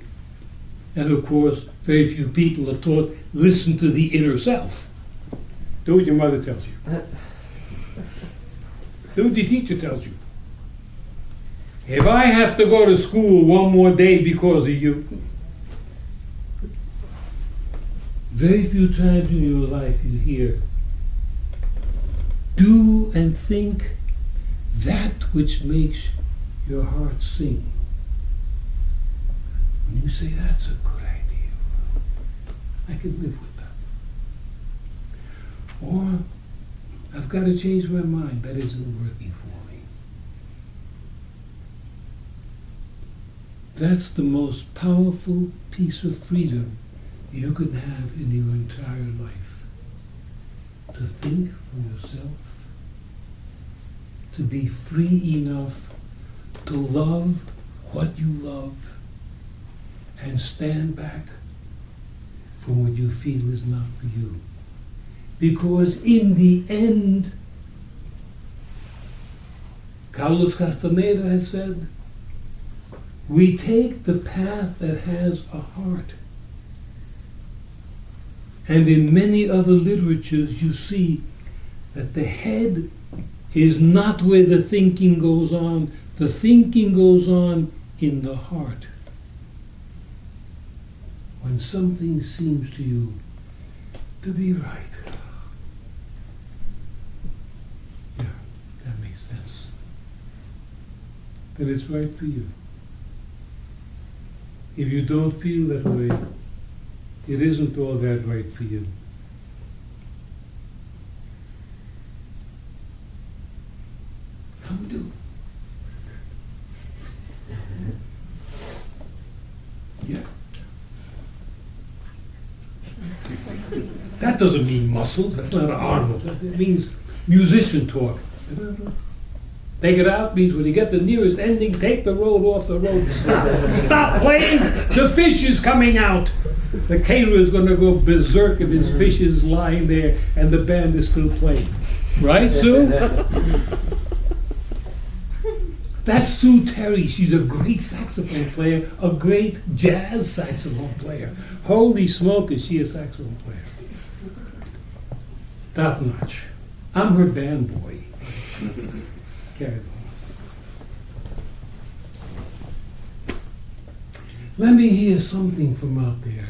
And of course, very few people are taught, listen to the inner self. Do what your mother tells you. Do what your teacher tells you. If I have to go to school one more day because of you, very few times in your life you hear, do and think that which makes your heart sing. When you say that's a good idea, I can live with that. Or I've got to change my mind, that isn't working for me. That's the most powerful piece of freedom you can have in your entire life. To think for yourself, to be free enough to love what you love, and stand back from what you feel is not for you. Because in the end, Carlos Castaneda has said, we take the path that has a heart. And in many other literatures you see that the head is not where the thinking goes on. The thinking goes on in the heart. When something seems to you to be right. Yeah, that makes sense. That it's right for you. If you don't feel that way, it isn't all that right for you. How we do? Yeah. That doesn't mean muscle. That's not Arnold. It means musician talk. Take it out means when you get the nearest ending, take the road off the road. Stop playing! The fish is coming out! The caterer is going to go berserk if his fish is lying there and the band is still playing. Right, Sue? That's Sue Terry. She's a great saxophone player, a great jazz saxophone player. Holy smoke, is she a saxophone player. Top notch. I'm her band boy. Carry on. Let me hear something from out there.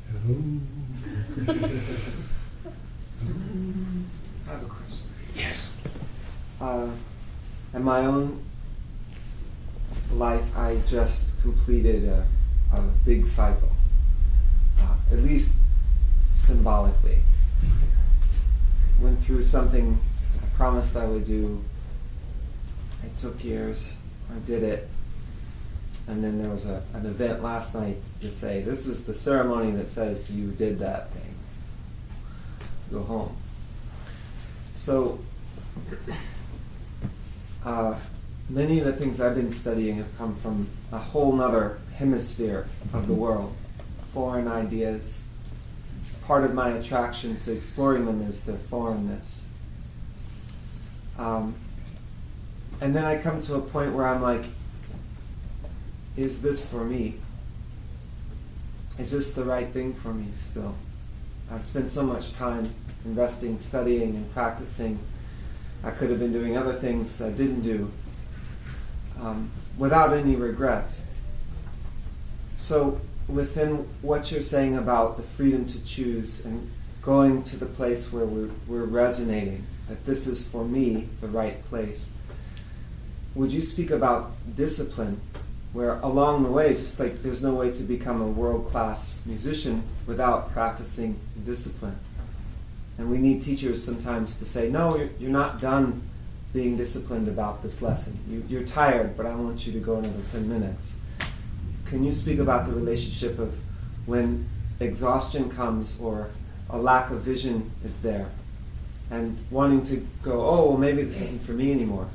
I have a question. Yes. In my own life, I just completed a big cycle, at least symbolically. Went through something I promised I would do. It took years. I did it. And then there was an event last night to say, this is the ceremony that says you did that thing. Go home. So, many of the things I've been studying have come from a whole nother hemisphere of the world. Foreign ideas. Part of my attraction to exploring them is the foreignness. And then I come to a point where I'm like, is this for me? Is this the right thing for me still? I've spent so much time investing, studying, and practicing. I could have been doing other things I didn't do without any regrets. So within what you're saying about the freedom to choose and going to the place where we're resonating, that this is for me the right place, would you speak about discipline, where along the way it's just like there's no way to become a world-class musician without practicing discipline? And we need teachers sometimes to say, no, you're not done being disciplined about this lesson. You're tired, but I want you to go another 10 minutes. Can you speak about the relationship of when exhaustion comes or a lack of vision is there and wanting to go, oh, well, maybe this isn't for me anymore.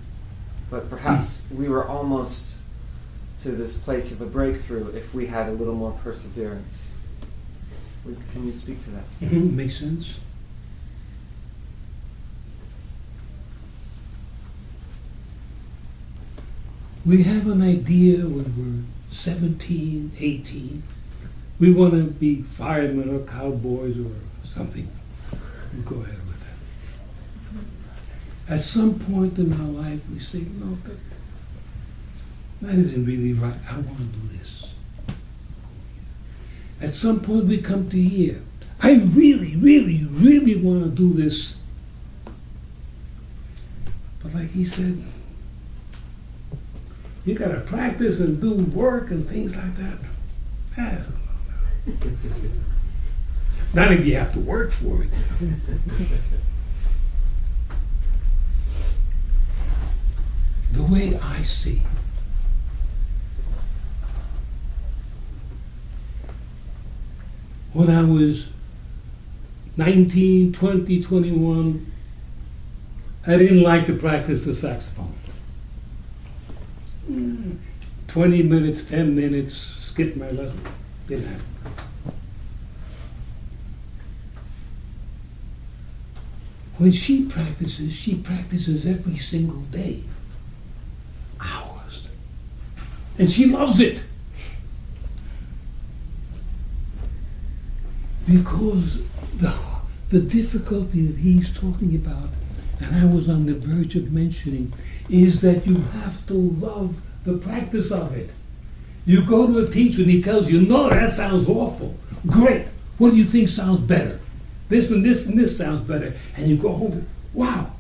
But perhaps we were almost to this place of a breakthrough if we had a little more perseverance. Can you speak to that? Makes sense. We have an idea when we're 17, 18. We want to be firemen or cowboys or something. We'll go ahead with that. At some point in our life, we say, no, that isn't really right. I want to do this. At some point, we come to here. I really, really, really want to do this. But like he said, you got to practice and do work and things like that. I don't know. Not if you have to work for it. The way I see, when I was 19, 20, 21, I didn't like to practice the saxophone. 20 minutes, 10 minutes, skip my lesson. Didn't happen. When she practices every single day. Hours. And she loves it. Because the difficulty that he's talking about, and I was on the verge of mentioning, is that you have to love the practice of it. You go to a teacher and he tells you, no, that sounds awful. Great. What do you think sounds better? This and this and this sounds better. And you go home and, wow,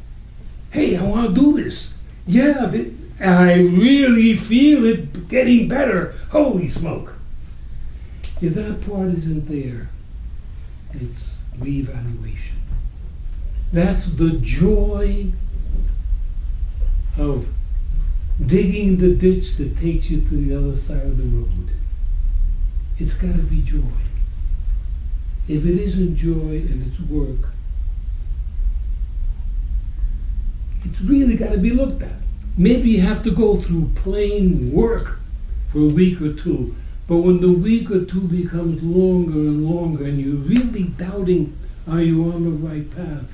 hey, I want to do this. Yeah, I really feel it getting better. Holy smoke. If that part isn't there, it's reevaluation. That's the joy of digging the ditch that takes you to the other side of the road. It's got to be joy. If it isn't joy and it's work, it's really got to be looked at. Maybe you have to go through plain work for a week or two, but when the week or two becomes longer and longer and you're really doubting, are you on the right path?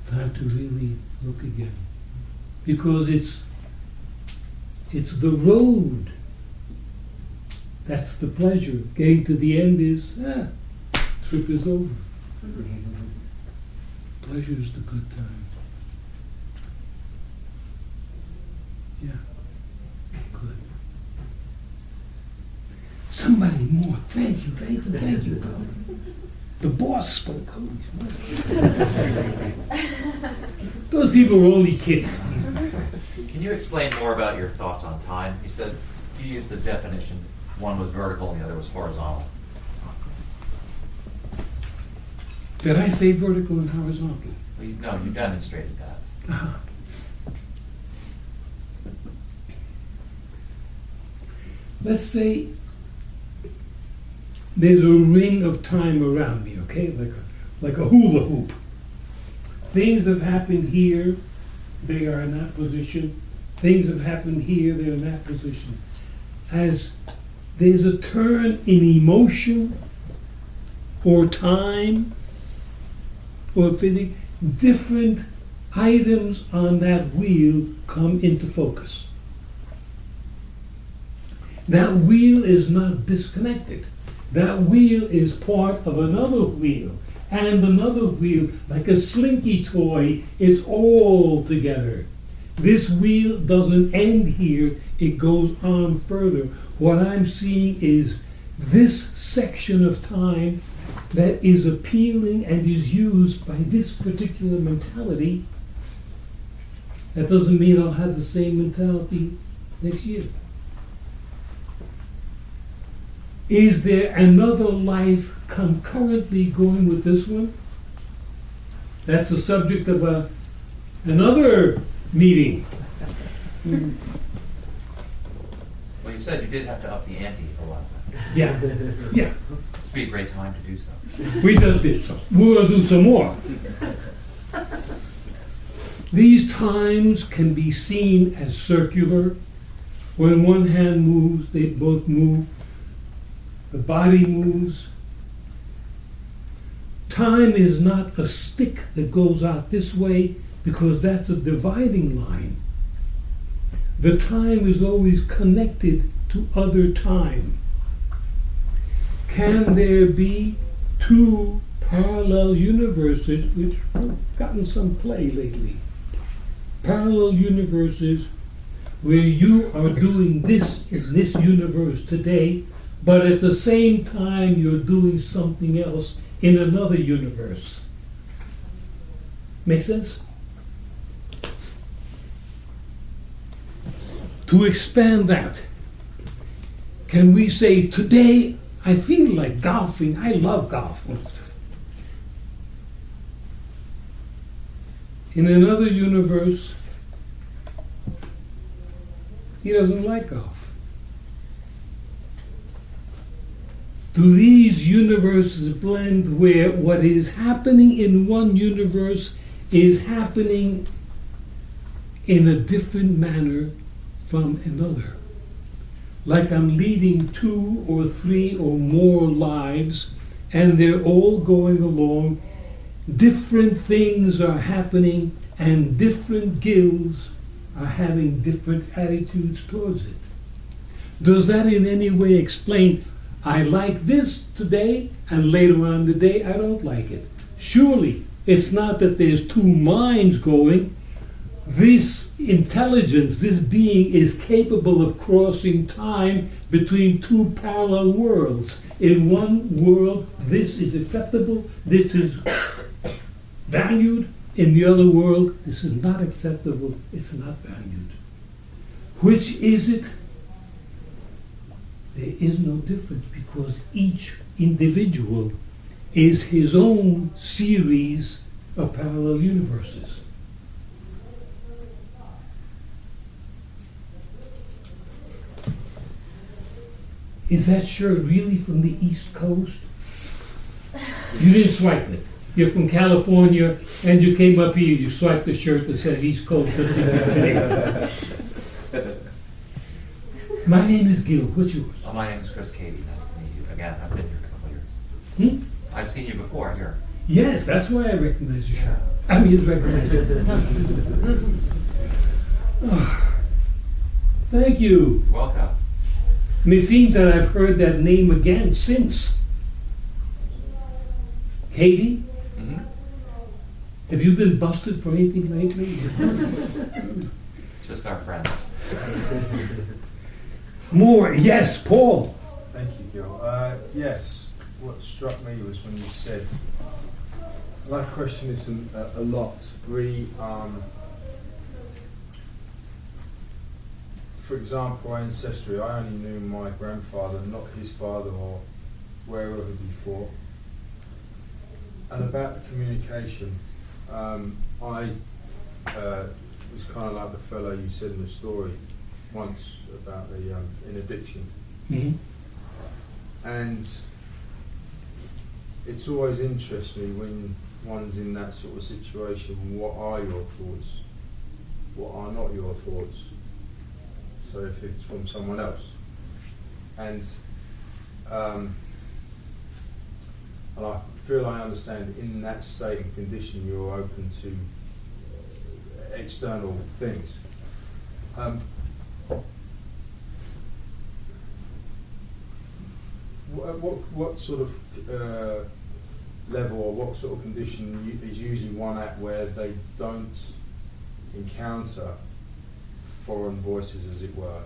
Time to really look again. Because it's the road that's the pleasure. Getting to the end is, trip is over. Pleasure is the good time. Yeah, good. Somebody more. Thank you, thank you, thank you. The boss spoke. Those people were only kidding. Can you explain more about your thoughts on time? You said you used the definition. One was vertical and the other was horizontal. Did I say vertical and horizontal? Well, no, you demonstrated that. Uh-huh. Let's say there's a ring of time around me, okay? Like a hula hoop. Things have happened here, they are in that position. Things have happened here, they're in that position. As there's a turn in emotion or time or physics, different items on that wheel come into focus. That wheel is not disconnected. That wheel is part of another wheel and another wheel, like a slinky toy. It's all together. This wheel doesn't end here, it goes on further. What I'm seeing is this section of time that is appealing and is used by this particular mentality. That doesn't mean I'll have the same mentality next year. Is there another life concurrently going with this one? That's the subject of another meeting. Well, you said you did have to up the ante for a while. Yeah, yeah. It'd be a great time to do so. We just did so. We're going to do some more. These times can be seen as circular. When one hand moves, they both move. the body moves. Time is not a stick that goes out this way because that's a dividing line. The time is always connected to other time. Can there be two parallel universes, which have gotten some play lately? Parallel universes where you are doing this in this universe today, but at the same time you're doing something else in another universe. Make sense? To expand that, can we say, today I feel like golfing, I love golf. In another universe, he doesn't like golf. Do these universes blend where what is happening in one universe is happening in a different manner from another? Like I'm leading 2 or 3 or more lives, and they're all going along. Different things are happening, and different guilds are having different attitudes towards it. Does that in any way explain, I like this today, and later on in the day I don't like it? Surely it's not that there's 2 minds going. This intelligence, this being, is capable of crossing time between 2 parallel worlds. In one world, this is acceptable, this is valued. In the other world, this is not acceptable, it's not valued. Which is it? There is no difference, because each individual is his own series of parallel universes. Is that shirt really from the East Coast? You didn't swipe it. You're from California, and you came up here, you swiped the shirt that said East Coast. My name is Gil. What's yours? My name is Chris Cady. Nice to meet you. Again, I've been here a couple of years. I've seen you before here. Yes, that's why I recognize your shirt. I mean, recognize it. Thank you. Welcome. And it seems that I've heard that name again since. Katie? Mm-hmm. Have you been busted for anything lately? Just our friends. More, yes, Paul. Thank you, Gil. Yes, what struck me was when you said, and I question this a lot, for example, ancestry. I only knew my grandfather, not his father or wherever before. And about the communication, I was kind of like the fellow you said in the story once about the in addiction. Mm-hmm. And it's always interests me when one's in that sort of situation, what are your thoughts? What are not your thoughts? So if it's from someone else. And I feel I understand in that state and condition you're open to external things. What sort of level or what sort of condition is usually one at where they don't encounter foreign voices, as it were,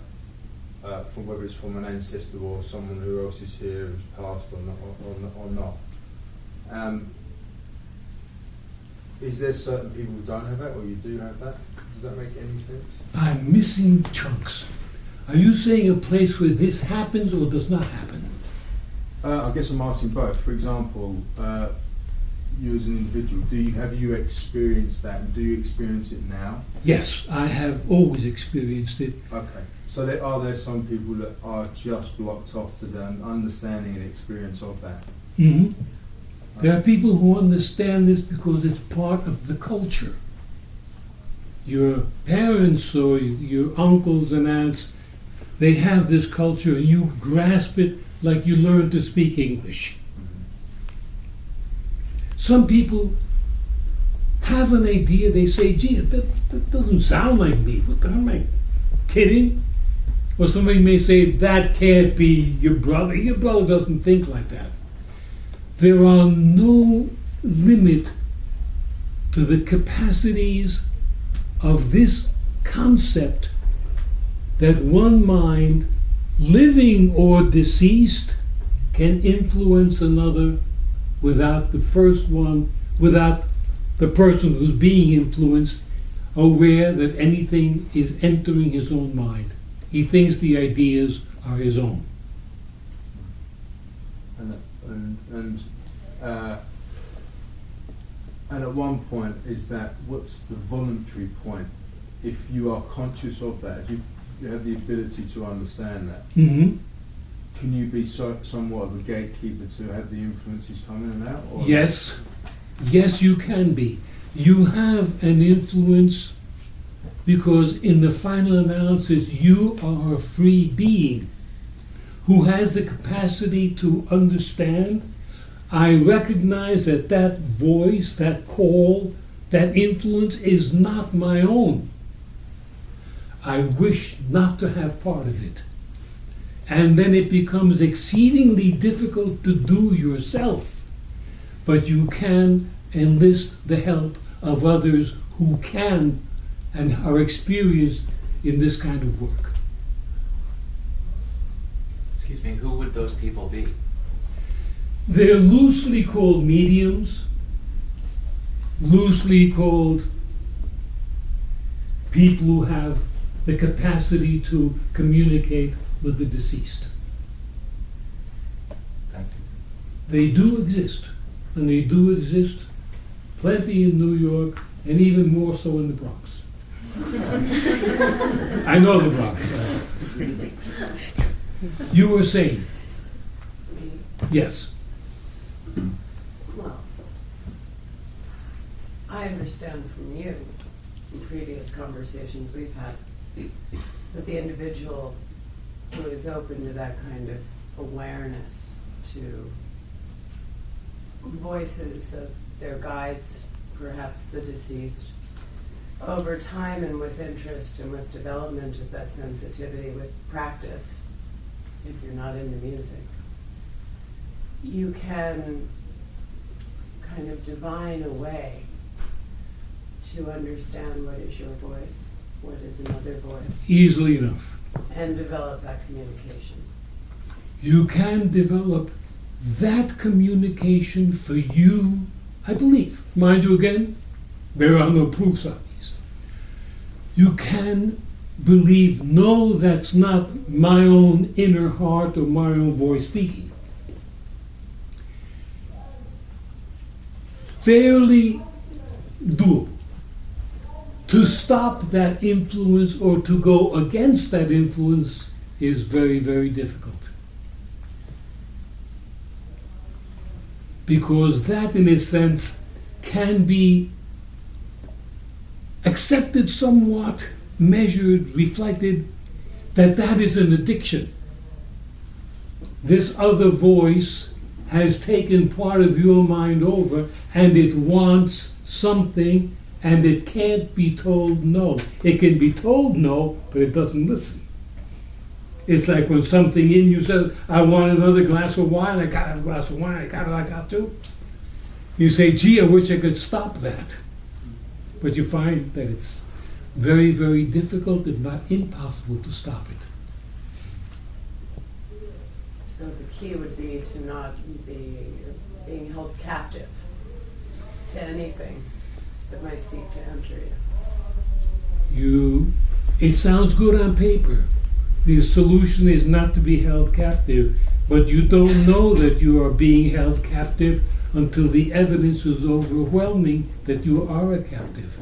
from whether it's from an ancestor or someone who else is here who's passed or not? Is there certain people who don't have that, or you do have that? Does that make any sense? I'm missing chunks. Are you saying a place where this happens or does not happen? I guess I'm asking both. For example, you as an individual, have you experienced that, and do you experience it now? Yes, I have always experienced it. Okay. So are there some people that are just blocked off to the understanding and experience of that? Mm-hmm. There are people who understand this because it's part of the culture. Your parents or your uncles and aunts, they have this culture, and you grasp it like you learn to speak English. Some people have an idea, they say, gee, that doesn't sound like me. What the hell am I kidding? Or somebody may say, that can't be your brother. Your brother doesn't think like that. There are no limit to the capacities of this concept that one mind, living or deceased, can influence another without the first one, without the person who's being influenced aware that anything is entering his own mind. He thinks the ideas are his own. And at one point, is that what's the voluntary point? If you are conscious of that, if you have the ability to understand that, Mm-hmm. can you be somewhat of a gatekeeper to have the influences come in and out? Or Yes. Yes, you can be. You have an influence because in the final analysis, you are a free being who has the capacity to understand. I recognize that that voice, that call, that influence is not my own. I wish not to have part of it. And then it becomes exceedingly difficult to do yourself. But you can enlist the help of others who can and are experienced in this kind of work. Excuse me, who would those people be? They're loosely called mediums, loosely called people who have the capacity to communicate with the deceased. Thank you. They do exist, and they do exist plenty in New York, and even more so in the Bronx. I know the Bronx. You were saying? Yes. Well, I understand from you in previous conversations we've had that the individual who is open to that kind of awareness to voices of their guides, perhaps the deceased, over time and with interest and with development of that sensitivity, with practice, if you're not into music, you can kind of divine a way to understand what is your voice, what is another voice, Easily enough. and develop that communication. You can develop that communication for you, I believe. Mind you, again, there are no proofs of these. You can believe, no, that's not my own inner heart or my own voice speaking. Fairly doable. To stop that influence or to go against that influence is very, very difficult. Because that, in a sense, can be accepted somewhat, measured, reflected, that is an addiction. This other voice has taken part of your mind over, and it wants something, and it can't be told no. It can be told no, but it doesn't listen. It's like when something in you says, I want another glass of wine, I got a glass of wine, I got to. You say, gee, I wish I could stop that. But you find that it's very, very difficult, if not impossible, to stop it. So the key would be to not be being held captive to anything that might seek to enter you. It sounds good on paper. The solution is not to be held captive, but you don't know that you are being held captive until the evidence is overwhelming that you are a captive.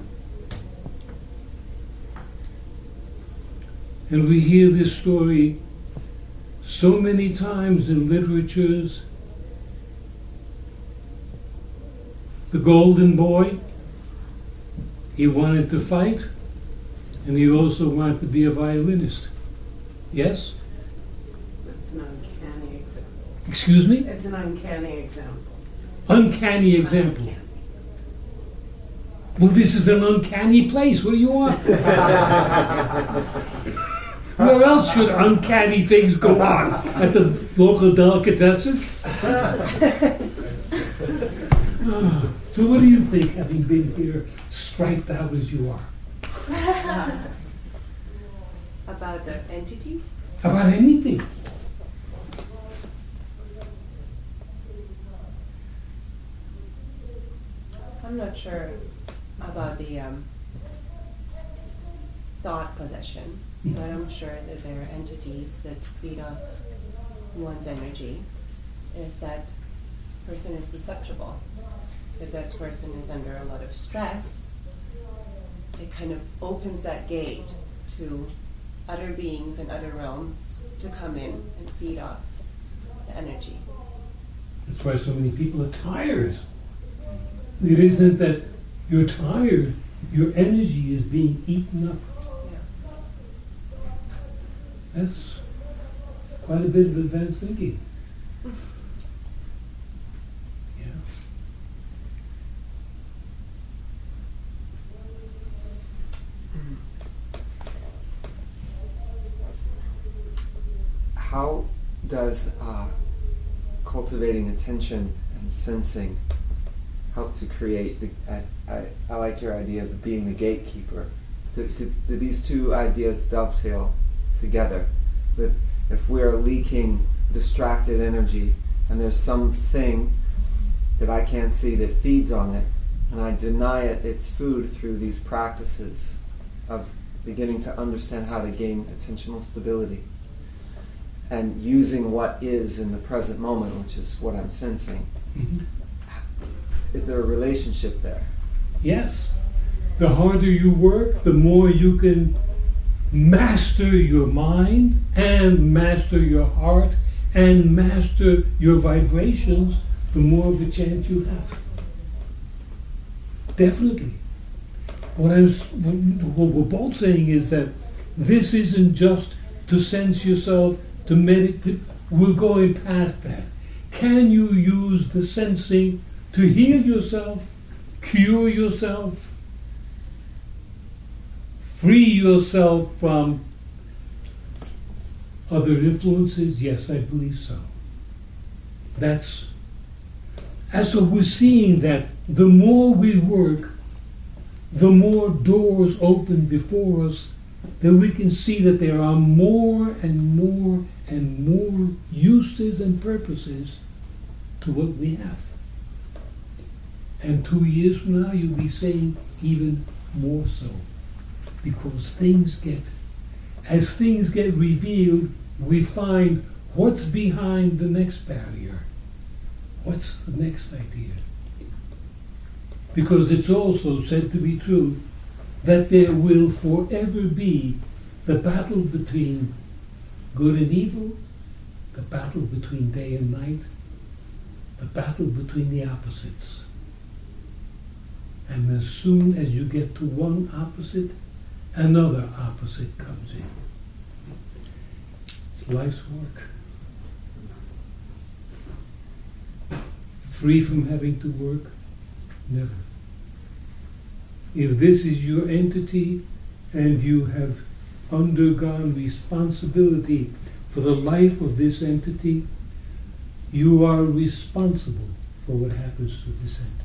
And we hear this story so many times in literatures. The golden boy, he wanted to fight, and he also wanted to be a violinist. Yes? That's an uncanny Excuse me? It's an uncanny example. Uncanny example. Uncanny. Well, this is an uncanny place. What do you want? Where else should uncanny things go on? At the local delicatessen? So what do you think, having been here, striped out as you are? About the entity? About anything? I'm not sure about the thought possession, but I'm sure that there are entities that feed off one's energy. If that person is susceptible, if that person is under a lot of stress, it kind of opens that gate to other beings and other realms to come in and feed off the energy. That's why so many people are tired. It isn't that you're tired, your energy is being eaten up. Yeah. That's quite a bit of advanced thinking. Yeah. How does cultivating attention and sensing help to create the? I like your idea of being the gatekeeper. Do these two ideas dovetail together? With if we are leaking distracted energy, and there's something that I can't see that feeds on it, and I deny it its food through these practices of beginning to understand how to gain attentional stability and using what is in the present moment, which is what I'm sensing. Mhm. Is there a relationship there? Yes. The harder you work, the more you can master your mind and master your heart and master your vibrations, the more of a chance you have. Definitely. What we're both saying is that this isn't just to sense yourself, to meditate. We're going past that. Can you use the sensing to heal yourself, cure yourself, free yourself from other influences? Yes, I believe so. And so we're seeing that the more we work, the more doors open before us, that we can see that there are more and more and more uses and purposes to what we have. And 2 years from now, you'll be saying even more so. Because as things get revealed, we find what's behind the next barrier. What's the next idea? Because it's also said to be true that there will forever be the battle between good and evil, the battle between day and night, the battle between the opposites. And as soon as you get to one opposite, another opposite comes in. It's life's work. Free from having to work? Never. If this is your entity and you have undergone responsibility for the life of this entity, you are responsible for what happens to this entity.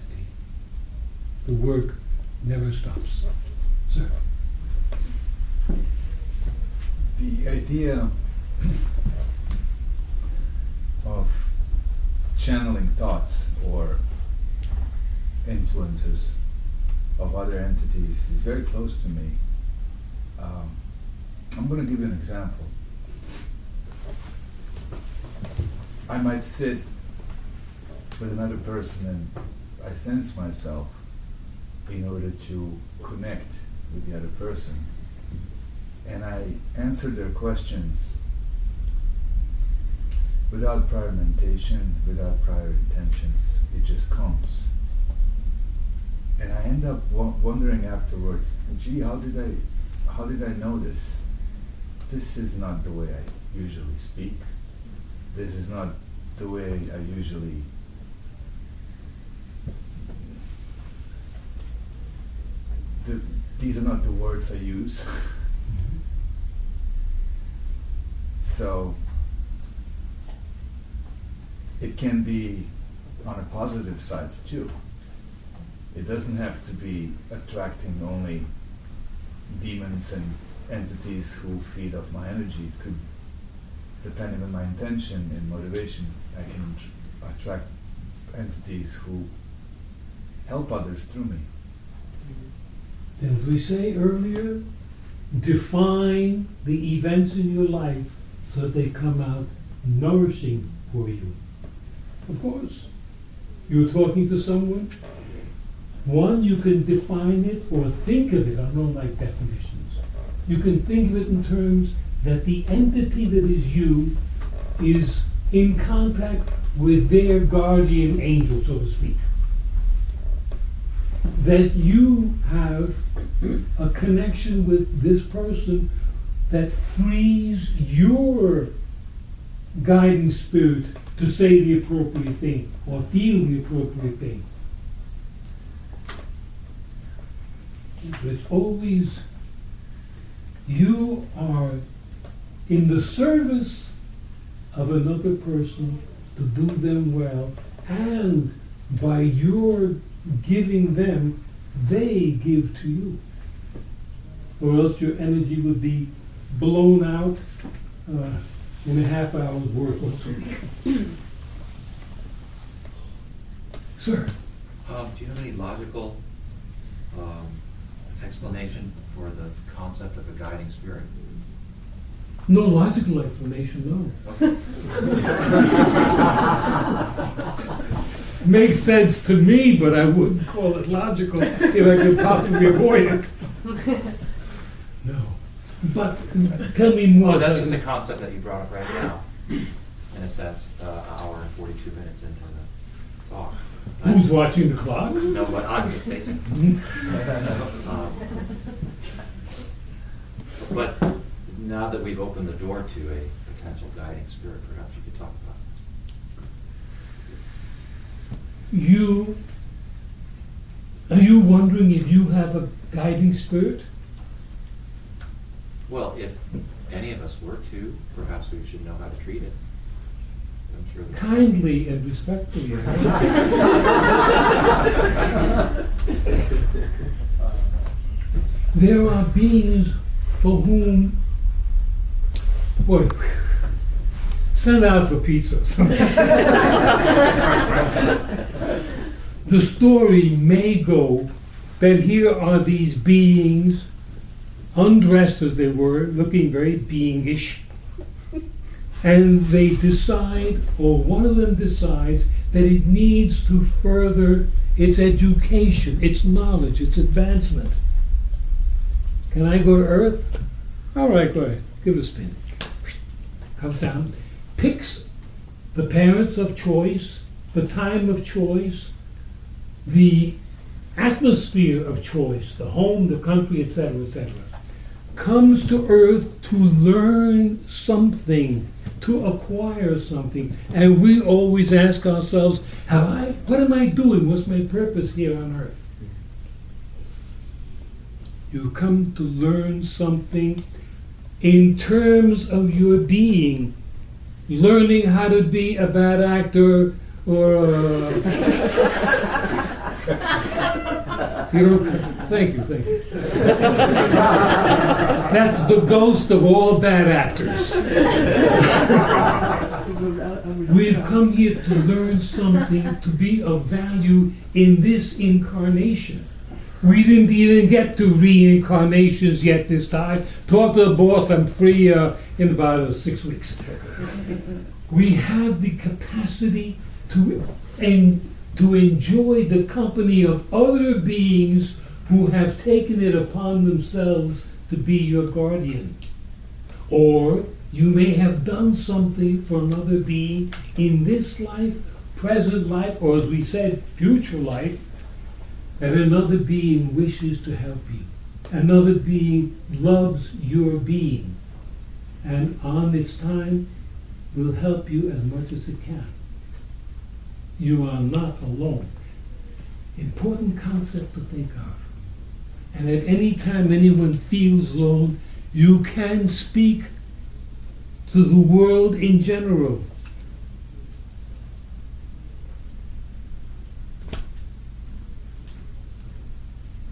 The work never stops. Sir? The idea of channeling thoughts or influences of other entities is very close to me. I'm going to give you an example. I might sit with another person and I sense myself in order to connect with the other person. And I answer their questions without prior meditation, without prior intentions. It just comes. And I end up wondering afterwards, gee, how did I know this? This is not the way I usually speak. This is not the way I usually these are not the words I use. So it can be on a positive side too. It doesn't have to be attracting only demons and entities who feed off my energy. It could, depending on my intention and motivation, I can attract entities who help others through me. As we say earlier, define the events in your life so that they come out nourishing for you. Of course, you're talking to someone. One, you can define it or think of it. I don't like definitions. You can think of it in terms that the entity that is you is in contact with their guardian angel, so to speak. That you have a connection with this person that frees your guiding spirit to say the appropriate thing or feel the appropriate thing. But it's always, you are in the service of another person to do them well, and by your giving them, they give to you. Or else your energy would be blown out in a half hour's work or so. Sir? Do you have any logical explanation for the concept of a guiding spirit? No logical explanation, no. Makes sense to me, but I wouldn't call it logical if I could possibly avoid it. No. But tell me more. Well, that's just a concept that you brought up right now, in a sense, hour and 42 minutes into the talk. Who's watching the clock? No, but I'm just facing. But now that we've opened the door to a potential guiding spirit, perhaps you could talk about it. Are you wondering if you have a guiding spirit? Well, if any of us were to, perhaps we should know how to treat it. I'm sure that Kindly and respectfully. There are beings for whom, boy, send out for pizza or something. The story may go that here are these beings, undressed as they were, looking very being-ish, and they decide, or one of them decides, that it needs to further its education, its knowledge, its advancement. Can I go to Earth? All right, go ahead. Give it a spin. Comes down, picks the parents of choice, the time of choice, the atmosphere of choice, the home, the country, etc., etc. Comes to Earth to learn something, to acquire something. And we always ask ourselves, what am I doing? What's my purpose here on Earth? You come to learn something in terms of your being, learning how to be a bad actor or thank you. That's the ghost of all bad actors. We've come here to learn something, to be of value in this incarnation. We didn't even get to reincarnations yet this time. Talk to the boss, I'm free in about 6 weeks. We have the capacity to enjoy the company of other beings who have taken it upon themselves to be your guardian. Or you may have done something for another being in this life, present life, or as we said, future life, that another being wishes to help you. Another being loves your being, and on its time will help you as much as it can. You are not alone. Important concept to think of. And at any time anyone feels alone, you can speak to the world in general.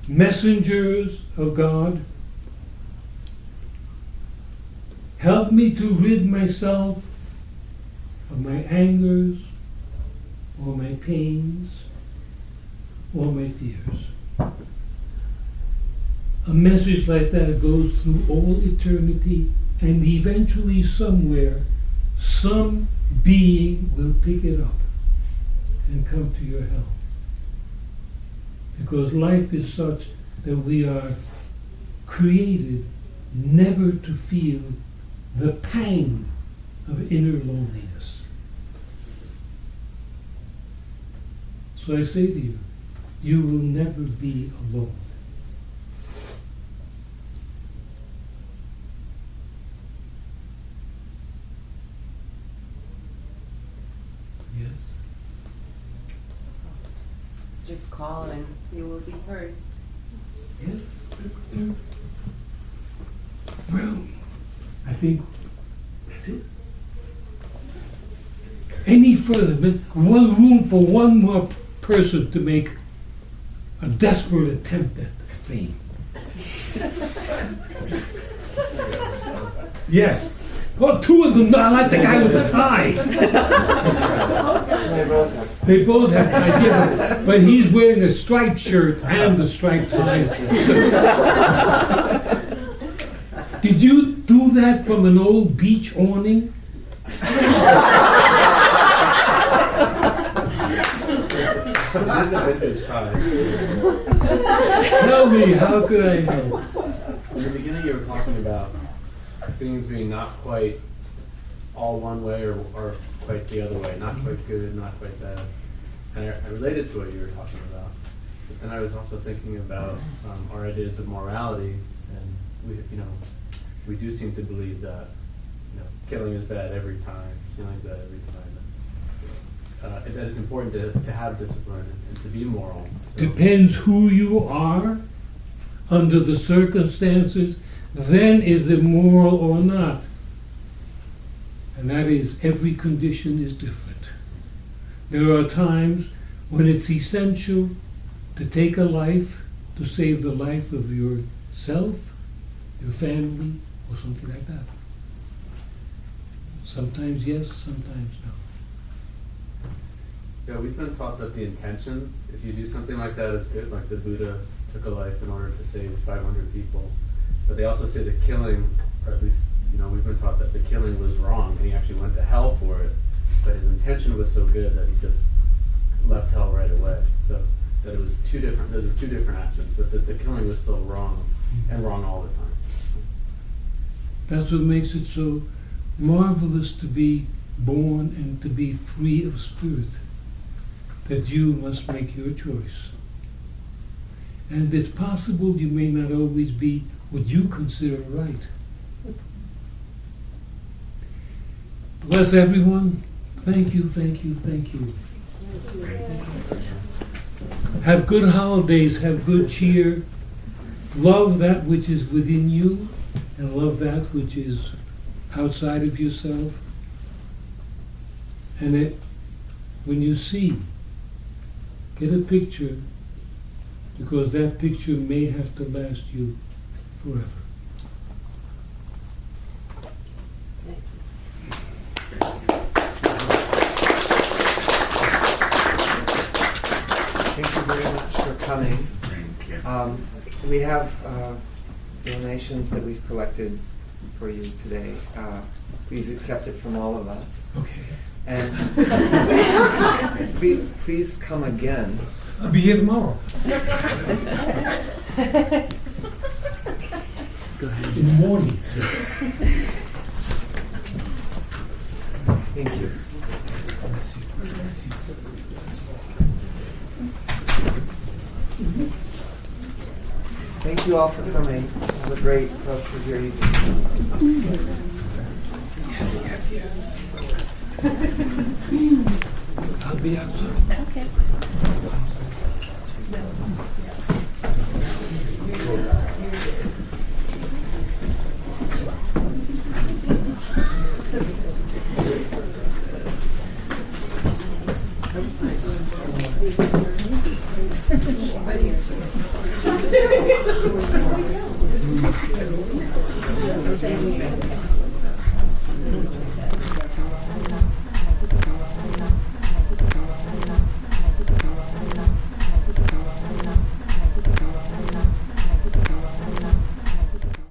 Messengers of God, help me to rid myself of my angers, or my pains, or my fears. A message like that goes through all eternity, and eventually somewhere, some being will pick it up and come to your help. Because life is such that we are created never to feel the pang of inner loneliness. So I say to you, you will never be alone. Yes? Just call and you will be heard. Yes? Well, I think that's it. Any further, but one room for one more person to make a desperate attempt at fame. Yes. Well, two of them, I like the guy with the tie. They both have ties, yeah, but he's wearing a striped shirt and the striped tie. Did you do that from an old beach awning? It is a vintage tie. Tell me, how could I know? In the beginning, you were talking about things being not quite all one way or quite the other way, not quite good, not quite bad. And I related to what you were talking about. But then I was also thinking about our ideas of morality, and we do seem to believe that killing is bad every time, stealing is bad every time. And that it's important to have discipline and to be moral. So, Depends who you are, under the circumstances, then is it moral or not. And that is, every condition is different. There are times when it's essential to take a life to save the life of yourself, your family, or something like that. Sometimes yes, sometimes no. yeah, we've been taught that the intention, if you do something like that, is good. Like the Buddha took a life in order to save 500 people. But they also say the killing, or at least, we've been taught that the killing was wrong, and he actually went to hell for it. But his intention was so good that he just left hell right away. So that it was those are two different actions, but the killing was still wrong, and wrong all the time. That's what makes it so marvelous to be born and to be free of spirit, that you must make your choice. And it's possible you may not always be what you consider right. Bless everyone. Thank you, thank you, thank you. Have good holidays, have good cheer. Love that which is within you, and love that which is outside of yourself. And when you see, get a picture, because that picture may have to last you forever. Thank you very much for coming. We have donations that we've collected for you today. Please accept it from all of us. Okay. And please come again. I'll be here tomorrow. Go ahead. In the morning. Thank you. Thank you all for coming. Have a great rest of your evening. Yes, yes, yes. I'll be outside. Okay. Thank you.